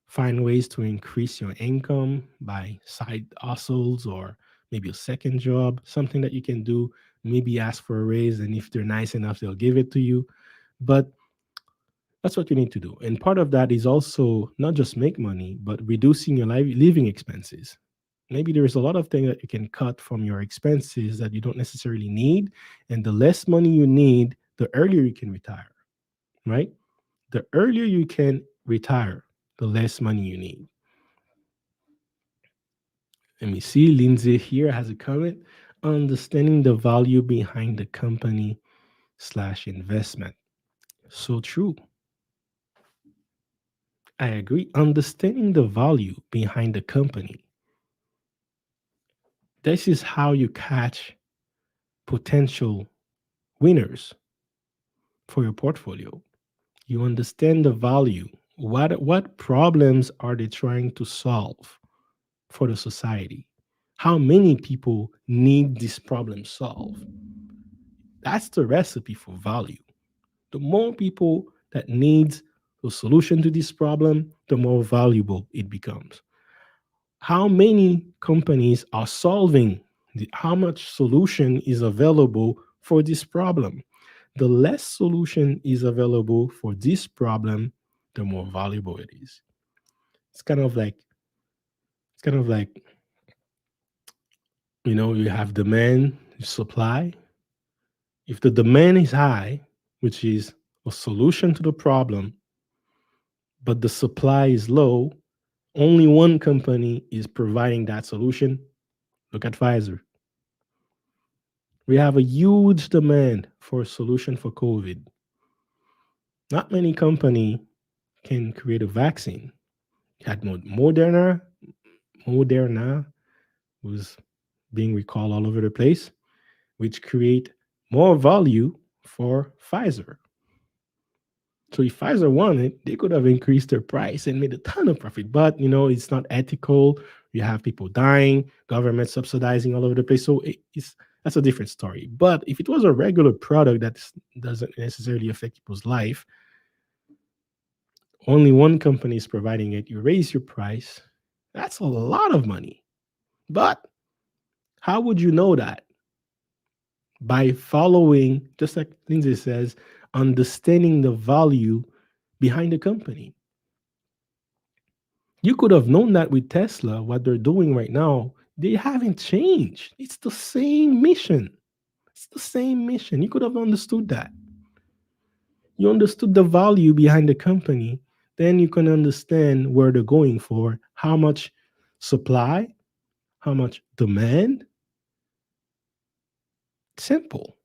find ways to increase your income by side hustles or maybe a second job, something that you can do. Maybe ask for a raise, and if they're nice enough, they'll give it to you. But that's what you need to do. And part of that is also not just make money, but reducing your living expenses. Maybe there's a lot of things that you can cut from your expenses that you don't necessarily need. And the less money you need, the earlier you can retire, right? The earlier you can retire, the less money you need. Let me see. Lindsay here has a comment. Understanding the value behind the company slash investment. So true. I agree. Understanding the value behind the company. This is how you catch potential winners for your portfolio. You understand the value. What problems are they trying to solve for the society? How many people need this problem solved? That's the recipe for value. The more people that needs a solution to this problem, the more valuable it becomes. How many companies are solving how much solution is available for this problem? The less solution is available for this problem, the more valuable it is. It's kind of like it's kind of like you have demand, supply. If the demand is high, which is a solution to the problem, but the supply is low, only one company is providing that solution. Look at Pfizer. We have a huge demand for a solution for COVID. Not many company can create a vaccine. You had Moderna was being recalled all over the place, which create more value for Pfizer. So if Pfizer wanted, they could have increased their price and made a ton of profit. But it's not ethical. You have people dying, government subsidizing all over the place. So that's a different story. But if it was a regular product that doesn't necessarily affect people's life, only one company is providing it. You raise your price. That's a lot of money. But how would you know that? By following, just like Lindsay says, understanding the value behind the company. You could have known that with Tesla, what they're doing right now, they haven't changed. It's the same mission. It's the same mission. You could have understood that. You understood the value behind the company. then you can understand where they're going for, how much supply, how much demand. Simple.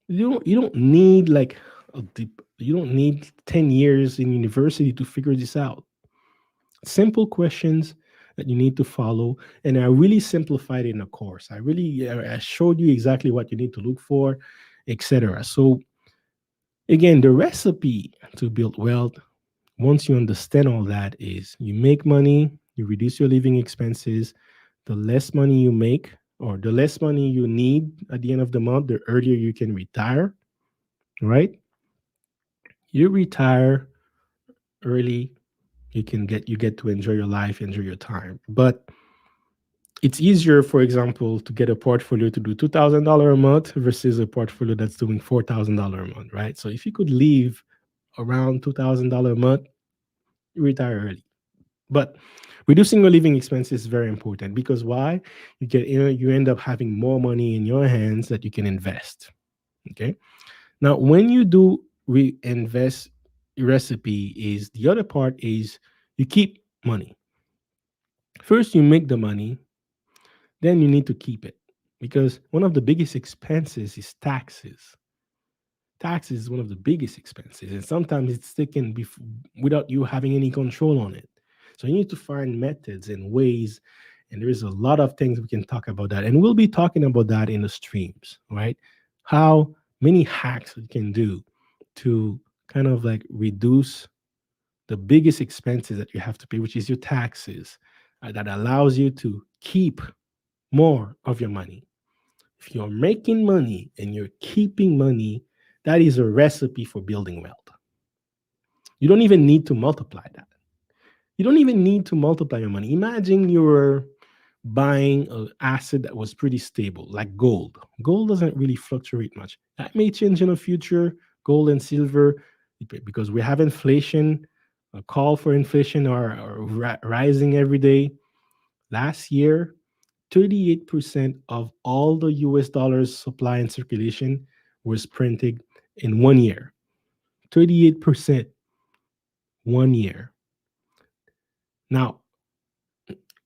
You don't need like a deep, you don't need 10 years in university to figure this out. Simple questions that you need to follow, and I really simplified it in a course. I showed you exactly what you need to look for, etc. So again, the recipe to build wealth, once you understand all that, is you make money, you reduce your living expenses. The less money you make, or the less money you need at the end of the month, the earlier you can retire, right? You retire early, you get to enjoy your life, enjoy your time. But it's easier, for example, to get a portfolio to do $2,000 a month versus a portfolio that's doing $4,000 a month, right? So if you could leave around $2,000 a month, you retire early. But reducing your living expenses is very important, because why? You end up having more money in your hands that you can invest. Okay. Now, when you do reinvest, recipe is the other part is you keep money. First, you make the money, then you need to keep it, because one of the biggest expenses is taxes. Taxes is one of the biggest expenses, and sometimes it's taken without you having any control on it. So you need to find methods and ways, and there is a lot of things we can talk about that, and we'll be talking about that in the streams, right? How many hacks we can do to kind of like reduce the biggest expenses that you have to pay, which is your taxes, that allows you to keep more of your money. If you're making money and you're keeping money, that is a recipe for building wealth. You don't even need to multiply that. You don't even need to multiply your money. Imagine you were buying an asset that was pretty stable, like gold. Gold doesn't really fluctuate much. That may change in the future, gold and silver, because we have inflation, a call for inflation are rising every day. Last year, 38% of all the US dollars supply and circulation was printed in 1 year. 38% 1 year. Now,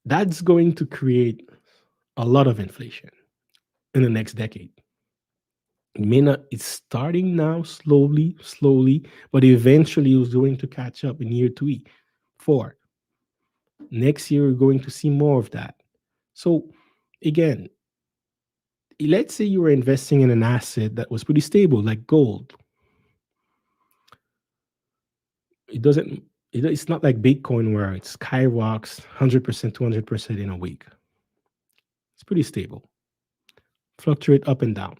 that's going to create a lot of inflation in the next decade. It may not, it's starting now slowly, slowly, but eventually it's going to catch up in year three, four. Next year, we're going to see more of that. So, again, let's say you were investing in an asset that was pretty stable, like gold. It doesn't, it's not like Bitcoin where it skyrockets 100%, 200% in a week. It's pretty stable, fluctuate up and down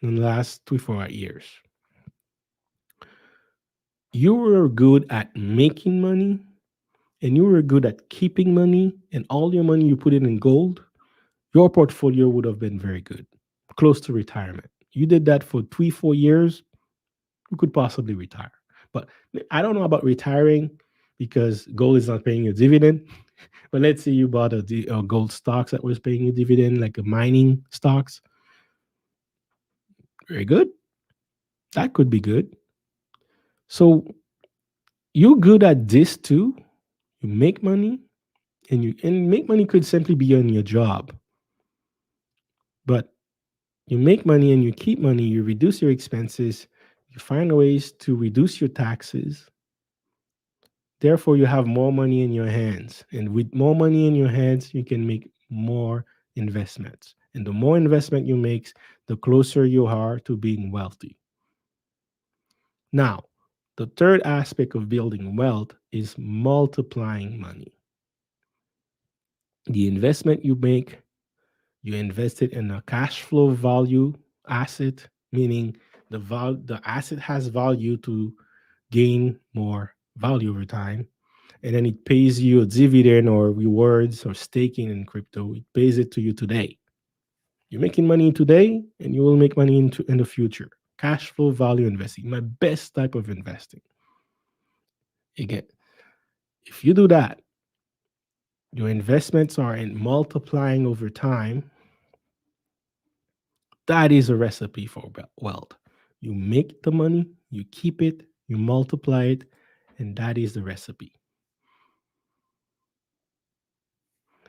in the last 3 4 years. You were good at making money, and you were good at keeping money, and all your money you put it in gold, your portfolio would have been very good, close to retirement. You did that for 3 4 years, you could possibly retire. But I don't know about retiring because gold is not paying you a dividend. But let's say you bought a gold stocks that was paying you dividend, like a mining stocks. Very good. That could be good. So you're good at this too. You make money, and make money could simply be on your job. But you make money and you keep money, you reduce your expenses, you find ways to reduce your taxes. Therefore, you have more money in your hands. And with more money in your hands, you can make more investments. And the more investment you make, the closer you are to being wealthy. Now, the third aspect of building wealth is multiplying money. The investment you make, you invest it in a cash flow value asset, meaning the asset has value to gain more value over time, and then it pays you a dividend or rewards or staking in crypto. It pays it to you today. You're making money today, and you will make money in the future. Cash flow value investing, my best type of investing. Again, if you do that, your investments are in multiplying over time. That is a recipe for wealth. You make the money, you keep it, you multiply it, and that is the recipe.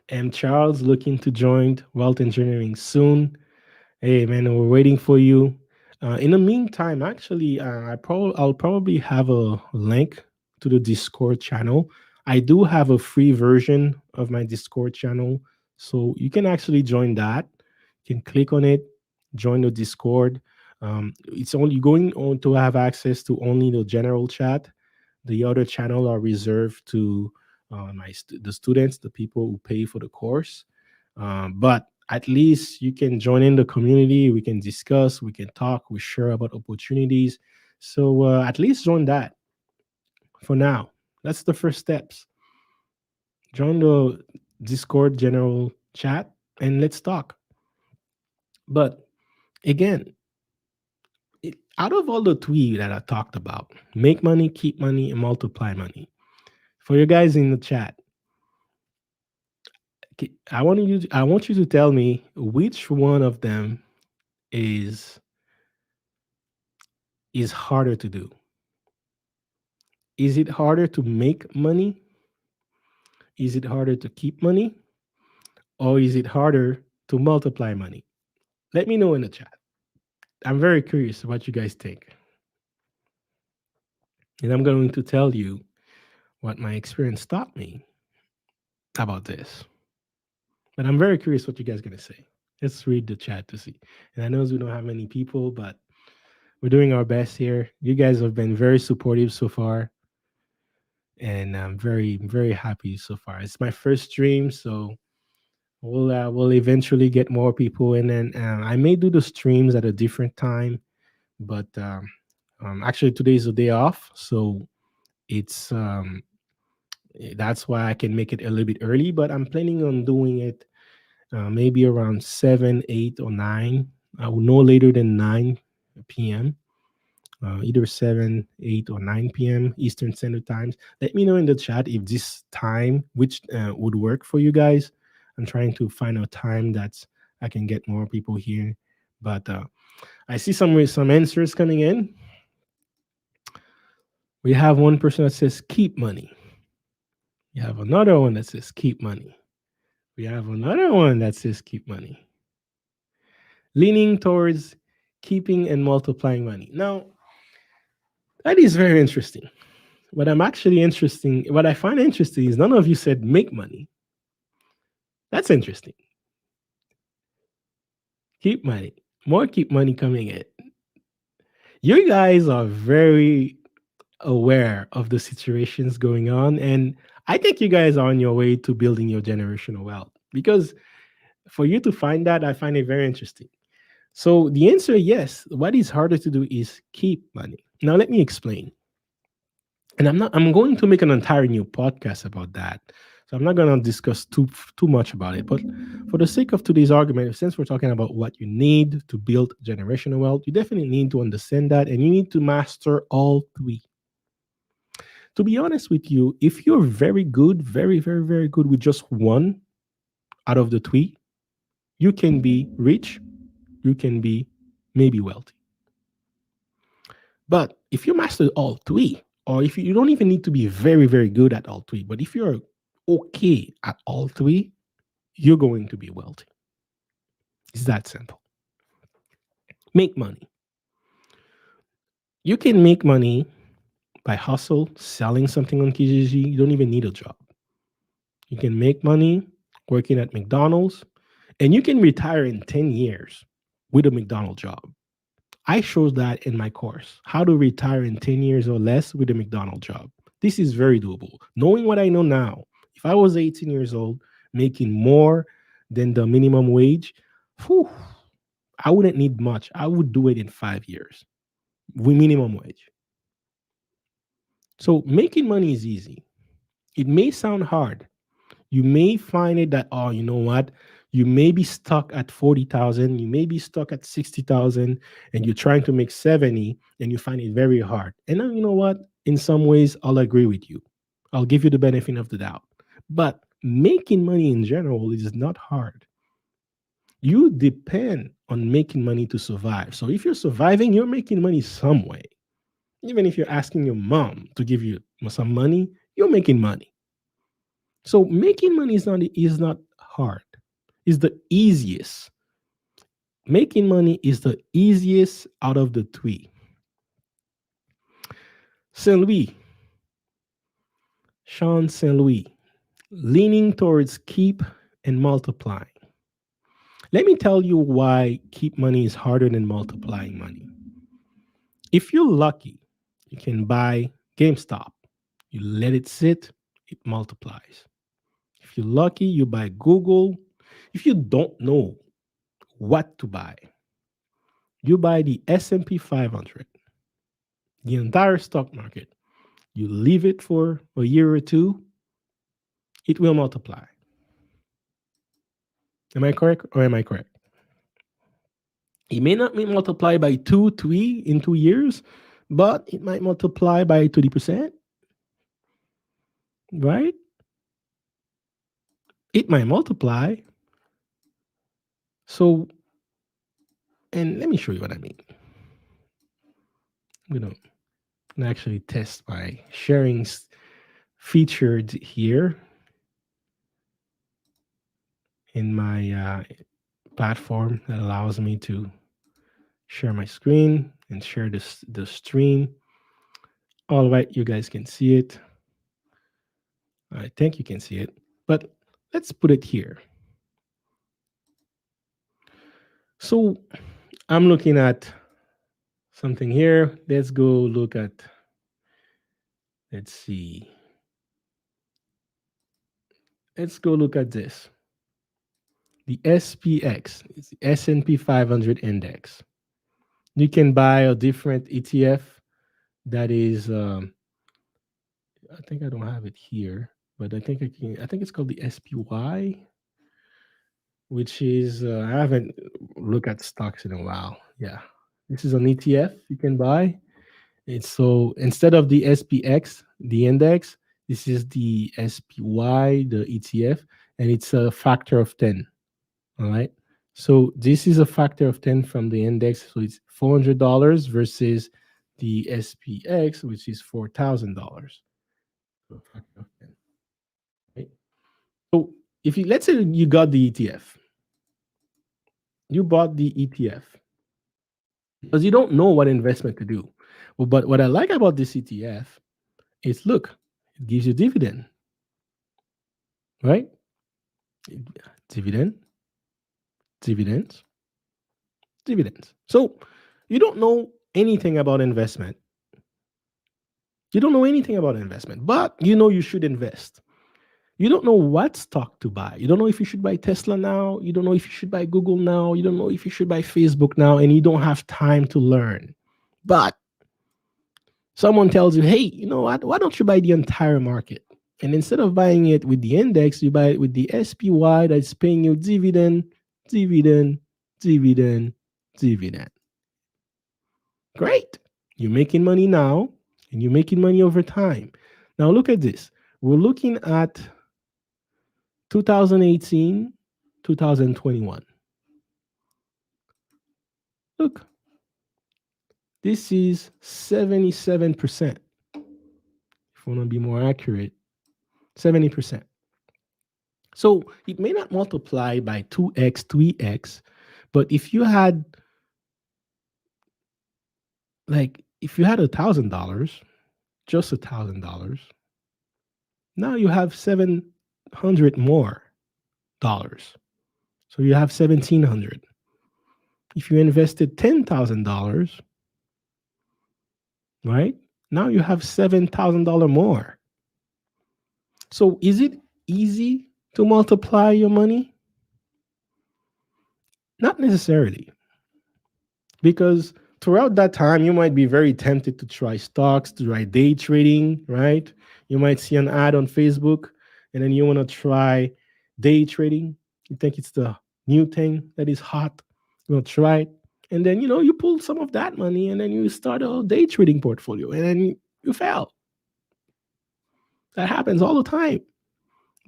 M. Charles looking to join Wealth Engineering soon. Hey man, we're waiting for you. In the meantime, actually, I'll probably have a link to the Discord channel. I do have a free version of my Discord channel, so you can actually join that. You can click on it, join the Discord. It's only going on to have access to only the general chat. The other channel are reserved to the students, the people who pay for the course. But at least you can join in the community. We can discuss, we can talk, we share about opportunities. So at least join that for now. That's the first steps. Join the Discord general chat and let's talk. But again, out of all the three that I talked about, make money, keep money, and multiply money. For you guys in the chat, I want you to tell me which one of them is is harder to do. Is it harder to make money? Is it harder to keep money? Or is it harder to multiply money? Let me know in the chat. I'm very curious what you guys think. And I'm going to tell you what my experience taught me about this. But I'm very curious what you guys are going to say. Let's read the chat to see. And I know we don't have many people, but we're doing our best here. You guys have been very supportive so far. And I'm very, very happy so far. It's my first stream, so we'll eventually get more people, and then I may do the streams at a different time. But actually, today is a day off, so it's that's why I can make it a little bit early. But I'm planning on doing it maybe around 7, 8, or 9. I will no later than 9 p.m. Either 7, 8, or 9 p.m. Eastern Standard Times. Let me know in the chat if this time, which would work for you guys. I'm trying to find a time that's I can get more people here. But I see some answers coming in. We have one person that says keep money. We have another one that says keep money. We have another one that says keep money. Leaning towards keeping and multiplying money. Now, that is very interesting. What I find interesting is none of you said make money. That's interesting. Keep money. More keep money coming in. You guys are very aware of the situations going on. And I think you guys are on your way to building your generational wealth. Because for you to find that, I find it very interesting. So the answer, yes. What is harder to do is keep money. Now let me explain. And I'm going to make an entire new podcast about that. So I'm not going to discuss too much about it. But for the sake of today's argument, since we're talking about what you need to build generational wealth, you definitely need to understand that, and you need to master all three. To be honest with you, if you're very good, very, very, very good with just one out of the three, you can be rich, you can be maybe wealthy. But if you master all three, or if you don't even need to be very, very good at all three, but if you're okay at all three, you're going to be wealthy. It's that simple. Make money. You can make money by hustle, selling something on Kijiji. You don't even need a job. You can make money working at McDonald's, and you can retire in 10 years with a McDonald's job. I showed that in my course, how to retire in 10 years or less with a McDonald's job. This is very doable. Knowing what I know now, if I was 18 years old, making more than the minimum wage, whew, I wouldn't need much. I would do it in 5 years with minimum wage. So making money is easy. It may sound hard. You may find it that, oh, you know what? You may be stuck at 40,000, you may be stuck at 60,000, and you're trying to make 70, and you find it very hard. And now, you know what? In some ways, I'll agree with you. I'll give you the benefit of the doubt. But making money in general is not hard. You depend on making money to survive. So if you're surviving, you're making money some way. Even if you're asking your mom to give you some money, you're making money. So making money is not hard. It's the easiest. Making money is the easiest out of the three. Saint Louis, Sean Saint Louis, leaning towards keep and multiplying. Let me tell you why keep money is harder than multiplying money. If you're lucky, you can buy GameStop. You let it sit, it multiplies. If you're lucky, you buy Google. If you don't know what to buy, you buy the S&P 500, the entire stock market. You leave it for a year or two, it will multiply. Am I correct or am I correct? It may not multiply by 2, 3 in 2 years, but it might multiply by 30%, right? It might multiply. So, and let me show you what I mean. I'm going to actually test my sharing featured here in my platform that allows me to share my screen and share the stream. All right, you guys can see it. I think you can see it, but let's put it here. So I'm looking at something here. Let's go look at, let's see. Let's go look at this. The SPX, it's the S&P 500 index. You can buy a different ETF that is, I think I don't have it here, but I think I think it's called the SPY, which is, I haven't looked at stocks in a while. Yeah. This is an ETF you can buy. It's so instead of the SPX, the index, this is the SPY, the ETF, and it's a factor of 10. All right. So this is a factor of 10 from the index. So it's $400 versus the SPX, which is $4,000. So a factor of 10. Right? So if you, let's say you got the ETF, you bought the ETF because you don't know what investment to do. Well, but what I like about this ETF is look, it gives you dividend, right? Dividend, dividends, dividends. So you don't know anything about investment. You don't know anything about investment, but you know you should invest. You don't know what stock to buy. You don't know if you should buy Tesla now. You don't know if you should buy Google now. You don't know if you should buy Facebook now, and you don't have time to learn. But someone tells you, hey, you know what? Why don't you buy the entire market? And instead of buying it with the index, you buy it with the SPY that's paying you dividend, dividend, dividend, dividend. Great. You're making money now and you're making money over time. Now look at this. We're looking at 2018, 2021. Look, this is 77%. If you want to be more accurate, 70%. So it may not multiply by 2x, 3x, but if you had if you had $1,000, just $1,000, now you have 700 more dollars. So you have 1,700. If you invested $10,000, right? Now you have $7,000 more. So is it easy to multiply your money? Not necessarily. Because throughout that time, you might be very tempted to try stocks, to try day trading, right? You might see an ad on Facebook and then you want to try day trading. You think it's the new thing that is hot. You want to try it. And then, you pull some of that money and then you start a day trading portfolio and then you fail. That happens all the time.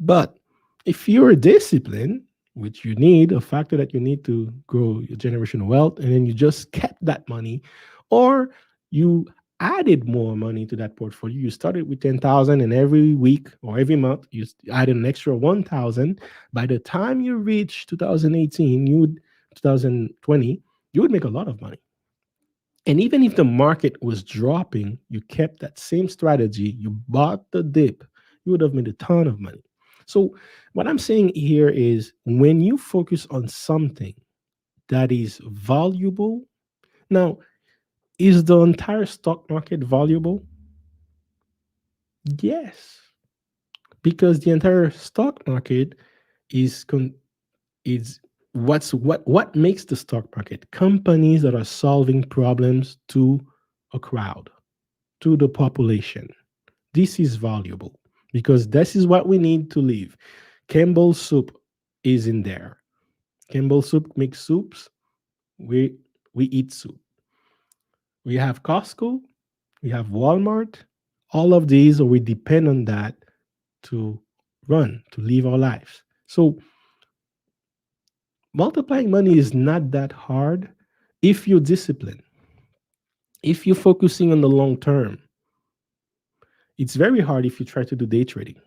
But if you're disciplined, which you need, a factor that you need to grow your generational wealth, and then you just kept that money, or you added more money to that portfolio. You started with 10,000, and every week or every month you added an extra 1,000. By the time you reach 2018, 2020, you would make a lot of money. And even if the market was dropping, you kept that same strategy, you bought the dip, you would have made a ton of money. So, what I'm saying here is when you focus on something that is valuable, now, is the entire stock market valuable? Yes, because the entire stock market is is what makes the stock market companies that are solving problems to a crowd, to the population. This is valuable because this is what we need to live. Campbell soup is in there. Campbell soup makes soups. We we eat soup. We have Costco, we have Walmart. All of these, or we depend on that to run, to live our lives. So multiplying money is not that hard if you're disciplined, if you're focusing on the long term. It's very hard if you try to do day trading.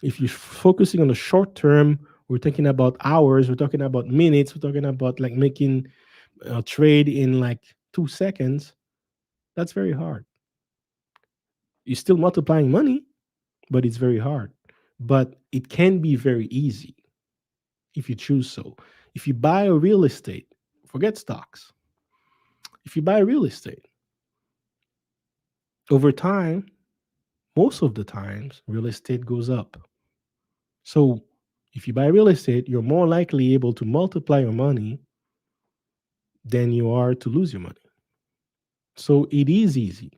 If you're focusing on the short term, we're talking about hours, we're talking about minutes, we're talking about like making a trade in like 2 seconds. That's very hard. You're still multiplying money, but it's very hard. But it can be very easy if you choose so. If you buy a real estate, forget stocks. If you buy real estate, over time, most of the times, real estate goes up. So if you buy real estate, you're more likely able to multiply your money than you are to lose your money. So it is easy.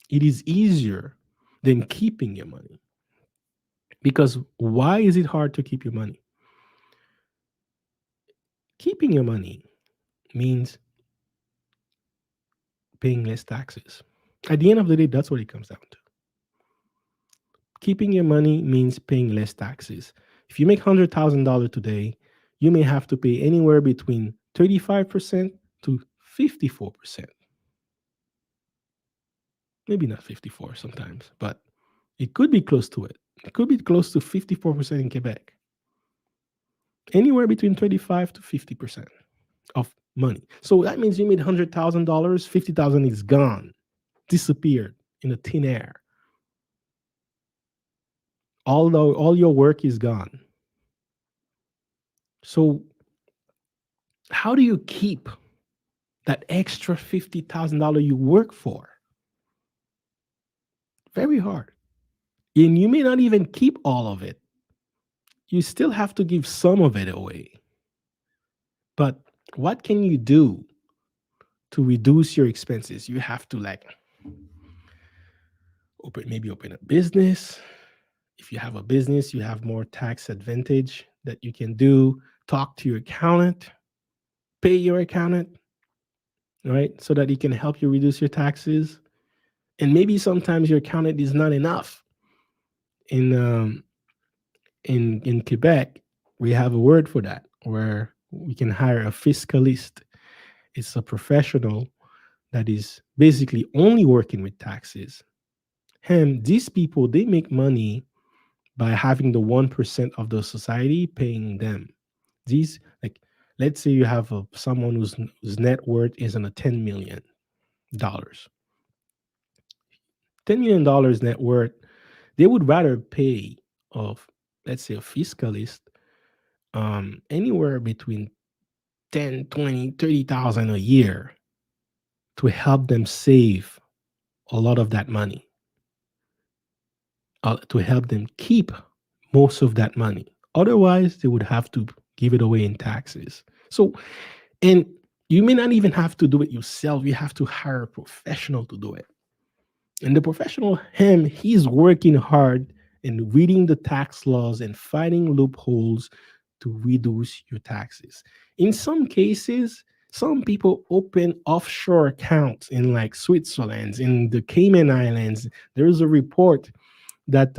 It is easier than keeping your money. Because why is it hard to keep your money? Keeping your money means paying less taxes. At the end of the day, that's what it comes down to. Keeping your money means paying less taxes. If you make $100,000 today, you may have to pay anywhere between 35% to 54%. Maybe not 54 sometimes, but it could be close to it. It could be close to 54% in Quebec. Anywhere between 35 to 50% of money. So that means you made $100,000, 50,000 is gone, disappeared in the thin air. Although all your work is gone. So how do you keep that extra $50,000 you work for? Very hard. And you may not even keep all of it. You still have to give some of it away. But what can you do to reduce your expenses? You have to like open a business. If you have a business, you have more tax advantage that you can do. Talk to your accountant, pay your accountant, right? So that he can help you reduce your taxes. And maybe sometimes your accountant is not enough. In in Quebec, we have a word for that where we can hire a fiscalist. It's a professional that is basically only working with taxes. And these people, they make money by having the 1% of the society paying them. These, like, let's say you have someone whose net worth is on a $10 million. $10 million net worth, they would rather pay of, let's say, a fiscalist anywhere between 10, 20, 30,000 a year to help them save a lot of that money, to help them keep most of that money. Otherwise, they would have to give it away in taxes. So, and you may not even have to do it yourself. You have to hire a professional to do it. And the professional, he's working hard and reading the tax laws and finding loopholes to reduce your taxes. In some cases, some people open offshore accounts in like Switzerland, in the Cayman Islands. There is a report that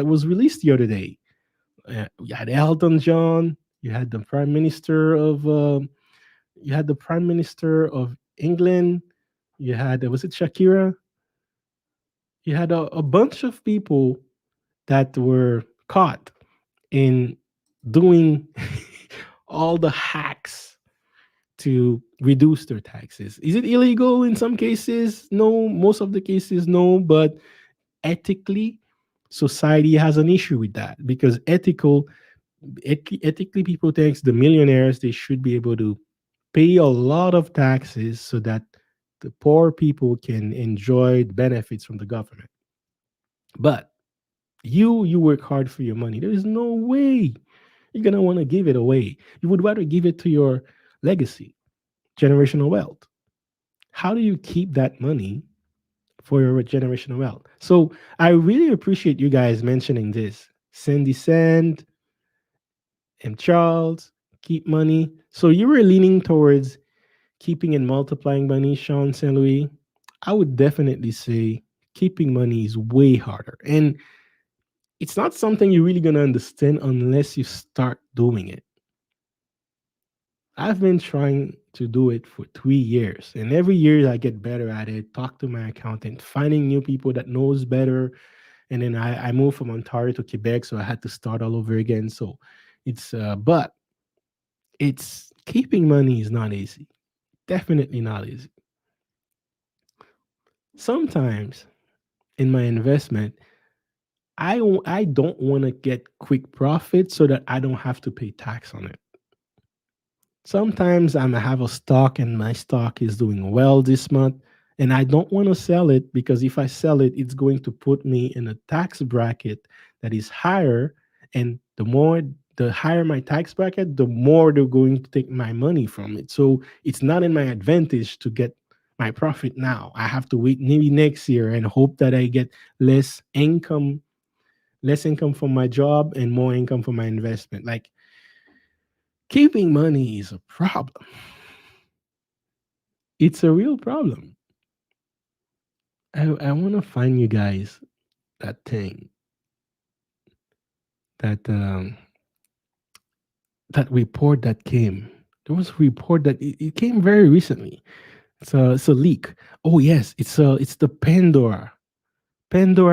was released the other day. You had Elton John, you had the Prime Minister of England, You had, was it Shakira? You had a bunch of people that were caught in doing all the hacks to reduce their taxes. Is it illegal in some cases? No, most of the cases, no, but ethically, society has an issue with that because ethically, people think the millionaires they should be able to pay a lot of taxes so that the poor people can enjoy the benefits from the government. But you work hard for your money. There is no way you're gonna want to give it away. You would rather give it to your legacy, generational wealth. How do you keep that money for your generational wealth? So I really appreciate you guys mentioning this. Sandy Sand and Charles, keep money. So you were leaning towards keeping and multiplying money, Sean St. Louis. I would definitely say keeping money is way harder. And it's not something you're really gonna understand unless you start doing it. I've been trying to do it for 3 years, and every year I get better at it. Talk to my accountant, finding new people that knows better, and then I moved from Ontario to Quebec, so I had to start all over again. So but it's keeping money is not easy. Definitely not easy. Sometimes in my investment, I don't want to get quick profit so that I don't have to pay tax on it. Sometimes I have a stock and my stock is doing well this month, and I don't want to sell it because if I sell it, it's going to put me in a tax bracket that is higher. And the higher my tax bracket, the more they're going to take my money from it. So it's not in my advantage to get my profit now. I have to wait maybe next year and hope that I get less income, less income from my job and more income from my investment. Like keeping money is a problem. It's a real problem. I want to find you guys that thing, that that report that came. There was a report that it came very recently. It's a leak. Oh yes, it's the Pandora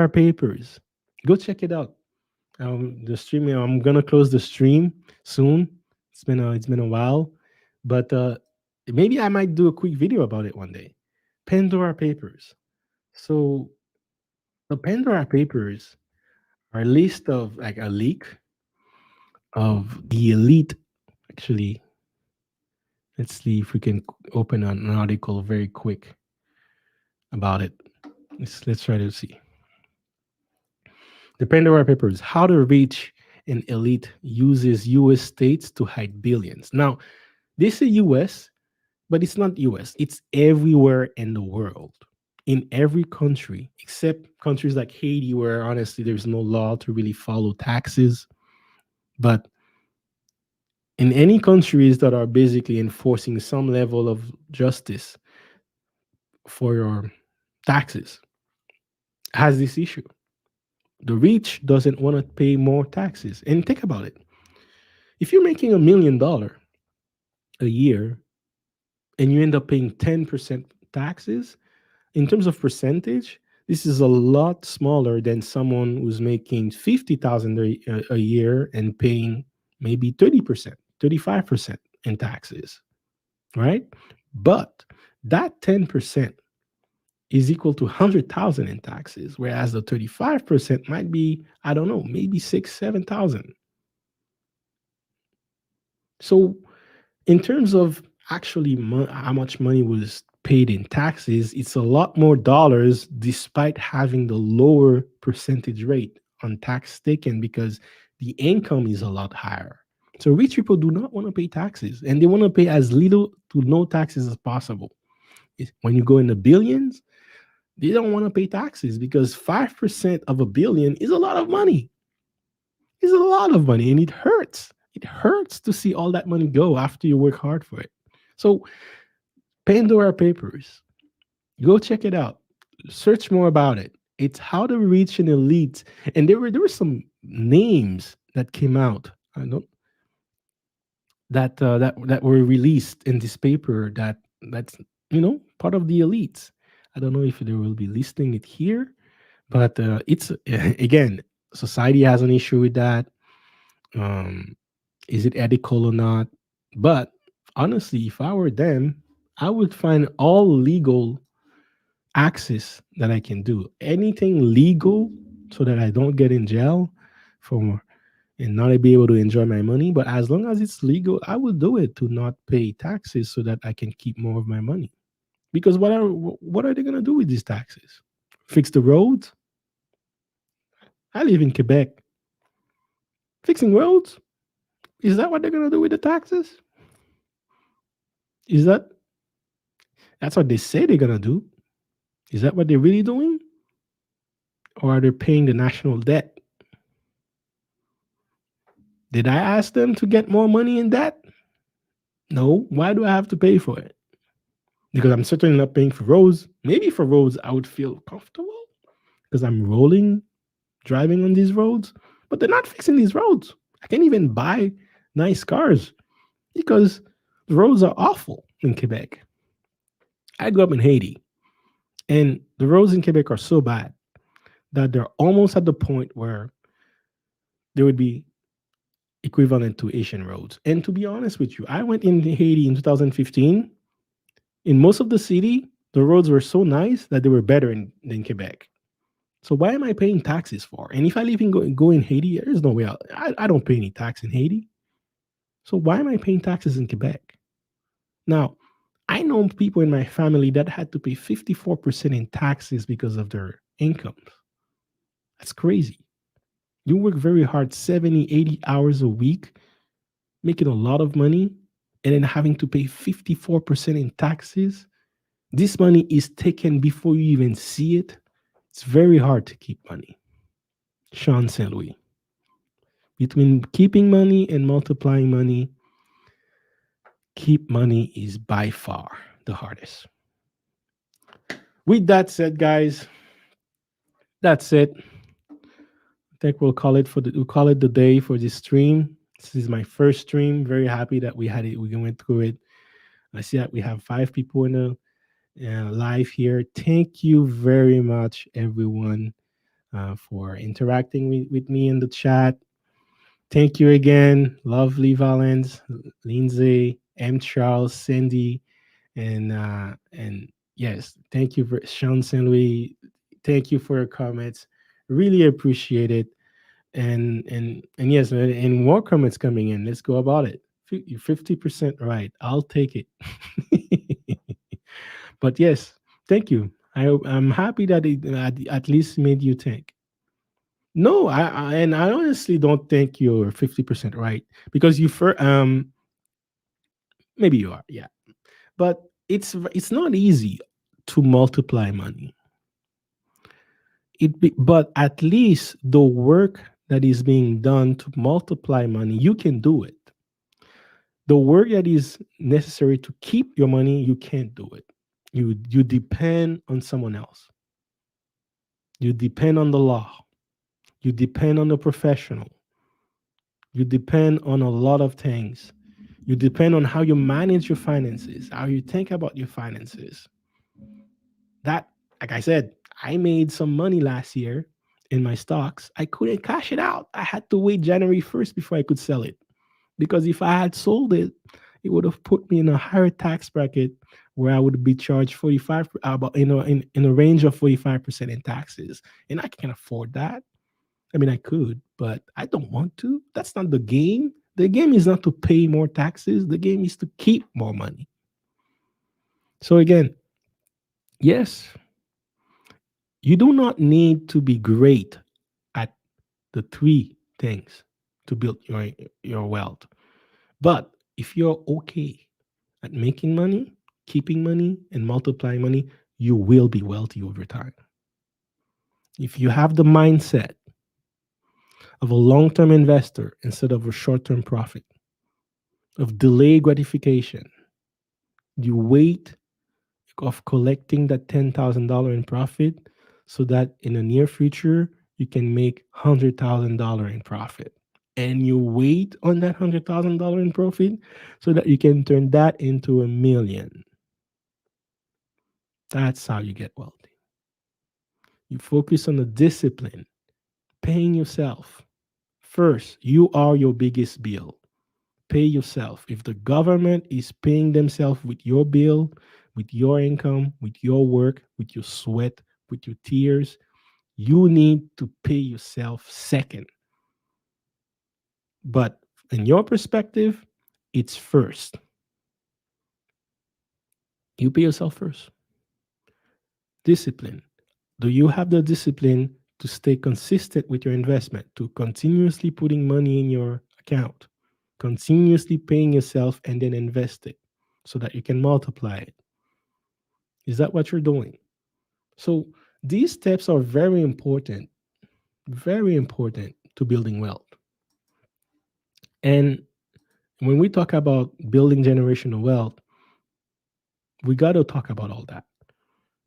Papers. Go check it out. The stream. I'm gonna close the stream soon. It's been a while, but maybe I might do a quick video about it one day. Pandora Papers. So the Pandora Papers are a list of like a leak of the elite. Actually, let's see if we can open an article very quick about it. Let's try to see. The Pandora Papers: How the rich and elite uses U.S. states to hide billions. Now, they say U.S., but it's not U.S. It's everywhere in the world, in every country except countries like Haiti, where honestly there's no law to really follow taxes. But in any countries that are basically enforcing some level of justice for your taxes has this issue. The rich doesn't want to pay more taxes. And think about it. If you're making $1 million a year and you end up paying 10% taxes, in terms of percentage, this is a lot smaller than someone who's making 50,000 a year and paying maybe 30%, 35% in taxes, right? But that 10% is equal to 100,000 in taxes, whereas the 35% might be, I don't know, maybe 6, 7,000. So in terms of actually how much money was paid in taxes, it's a lot more dollars despite having the lower percentage rate on tax taken because the income is a lot higher. So rich people do not want to pay taxes and they want to pay as little to no taxes as possible. When you go in the billions, they don't want to pay taxes because 5% of a billion is a lot of money. It's a lot of money and it hurts. It hurts to see all that money go after you work hard for it. So, Pandora Papers, go check it out. Search more about it. It's how to reach an elite. And there were some names that came out. I don't that were released in this paper that's part of the elites. I don't know if they will be listing it here, but it's again, society has an issue with that. Um, is it ethical or not? But honestly, if I were them, I would find all legal access that I can do. Anything legal so that I don't get in jail for and not be able to enjoy my money. But as long as it's legal, I will do it to not pay taxes so that I can keep more of my money. Because what are they gonna do with these taxes? Fix the roads? I live in Quebec. Fixing roads? Is that what they're gonna do with the taxes? Is that's what they say they're gonna do? Is that what they're really doing? Or are they paying the national debt? Did I ask them to get more money in debt? No. Why do I have to pay for it? Because I'm certainly not paying for roads. Maybe for roads I would feel comfortable because I'm rolling, driving on these roads, but they're not fixing these roads. I can't even buy nice cars because the roads are awful in Quebec. I grew up in Haiti, and the roads in Quebec are so bad that they're almost at the point where they would be equivalent to Asian roads. And to be honest with you, I went in Haiti in 2015. In most of the city, the roads were so nice that they were better than Quebec. So why am I paying taxes for? And if I live in go in Haiti, there's no way I don't pay any tax in Haiti. So why am I paying taxes in Quebec? Now, I know people in my family that had to pay 54% in taxes because of their incomes. That's crazy. You work very hard, 70, 80 hours a week, making a lot of money, and then having to pay 54% in taxes. This money is taken before you even see it. It's very hard to keep money. Sean St. Louis. Between keeping money and multiplying money, keep money is by far the hardest. With that said, guys, that's it. I think we'll call it the day for this stream. This is my first stream. Very happy that we had it. We went through it. I see that we have 5 people in the live here. Thank you very much, everyone, for interacting with me in the chat. Thank you again, lovely Valens, Lindsay, M. Charles, Cindy, and yes, thank you for Sean St. Louis. Thank you for your comments. Really appreciate it. And yes, and more comments coming in. Let's go about it. You're 50% right. I'll take it. But yes, thank you. I'm happy that it at least made you think. No, and I honestly don't think you're 50% right because maybe you are, yeah. But it's not easy to multiply money. But at least the work that is being done to multiply money, you can do it. The work that is necessary to keep your money, you can't do it. You depend on someone else. You depend on the law. You depend on the professional. You depend on a lot of things. You depend on how you manage your finances, how you think about your finances. That, like I said, I made some money last year in my stocks. I couldn't cash it out. I had to wait January 1st before I could sell it. Because if I had sold it, it would have put me in a higher tax bracket where I would be charged 45 about in a range of 45% in taxes. And I can't afford that. I mean, I could, but I don't want to. That's not the game. The game is not to pay more taxes. The game is to keep more money. So again, yes, you do not need to be great at the three things to build your wealth. But if you're okay at making money, keeping money, and multiplying money, you will be wealthy over time. If you have the mindset of a long term investor instead of a short term profit, of delayed gratification, you wait of collecting that $10,000 in profit so that in the near future you can make $100,000 in profit. And you wait on that $100,000 in profit so that you can turn that into a million. That's how you get wealthy. You focus on the discipline, paying yourself. First, you are your biggest bill. Pay yourself. If the government is paying themselves with your bill, with your income, with your work, with your sweat, with your tears, you need to pay yourself second. But in your perspective, it's first. You pay yourself first. Discipline. Do you have the discipline to stay consistent with your investment, to continuously putting money in your account, continuously paying yourself and then invest it so that you can multiply it? Is that what you're doing? So these steps are very important to building wealth. And when we talk about building generational wealth, we got to talk about all that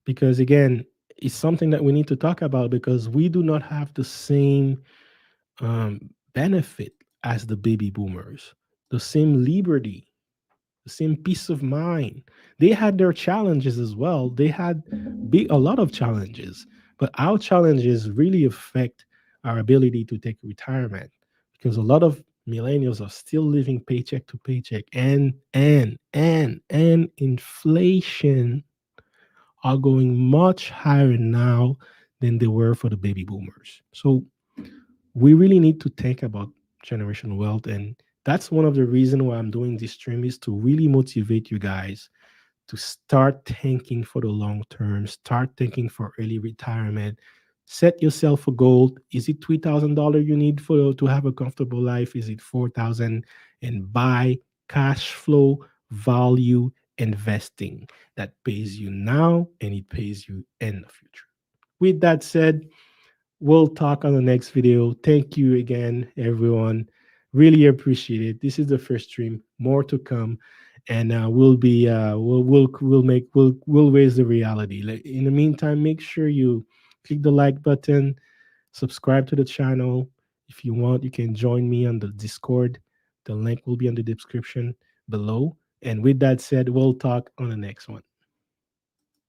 because again, it's something that we need to talk about because we do not have the same benefit as the baby boomers, the same liberty, the same peace of mind. They had their challenges as well. They had a lot of challenges, but our challenges really affect our ability to take retirement because a lot of millennials are still living paycheck to paycheck and inflation are going much higher now than they were for the baby boomers. So we really need to think about generational wealth, and that's one of the reasons why I'm doing this stream is to really motivate you guys to start thinking for the long term, start thinking for early retirement. Set yourself a goal. Is it $3,000 you need for to have a comfortable life? Is it 4,000? And buy cash flow value investing that pays you now and it pays you in the future. With that said, we'll talk on the next video. Thank you again, everyone. Really appreciate it. This is the first stream. More to come, and we'll raise the reality. Like, in the meantime, make sure you click the like button, subscribe to the channel. If you want, you can join me on the Discord. The link will be in the description below. And with that said, we'll talk on the next one.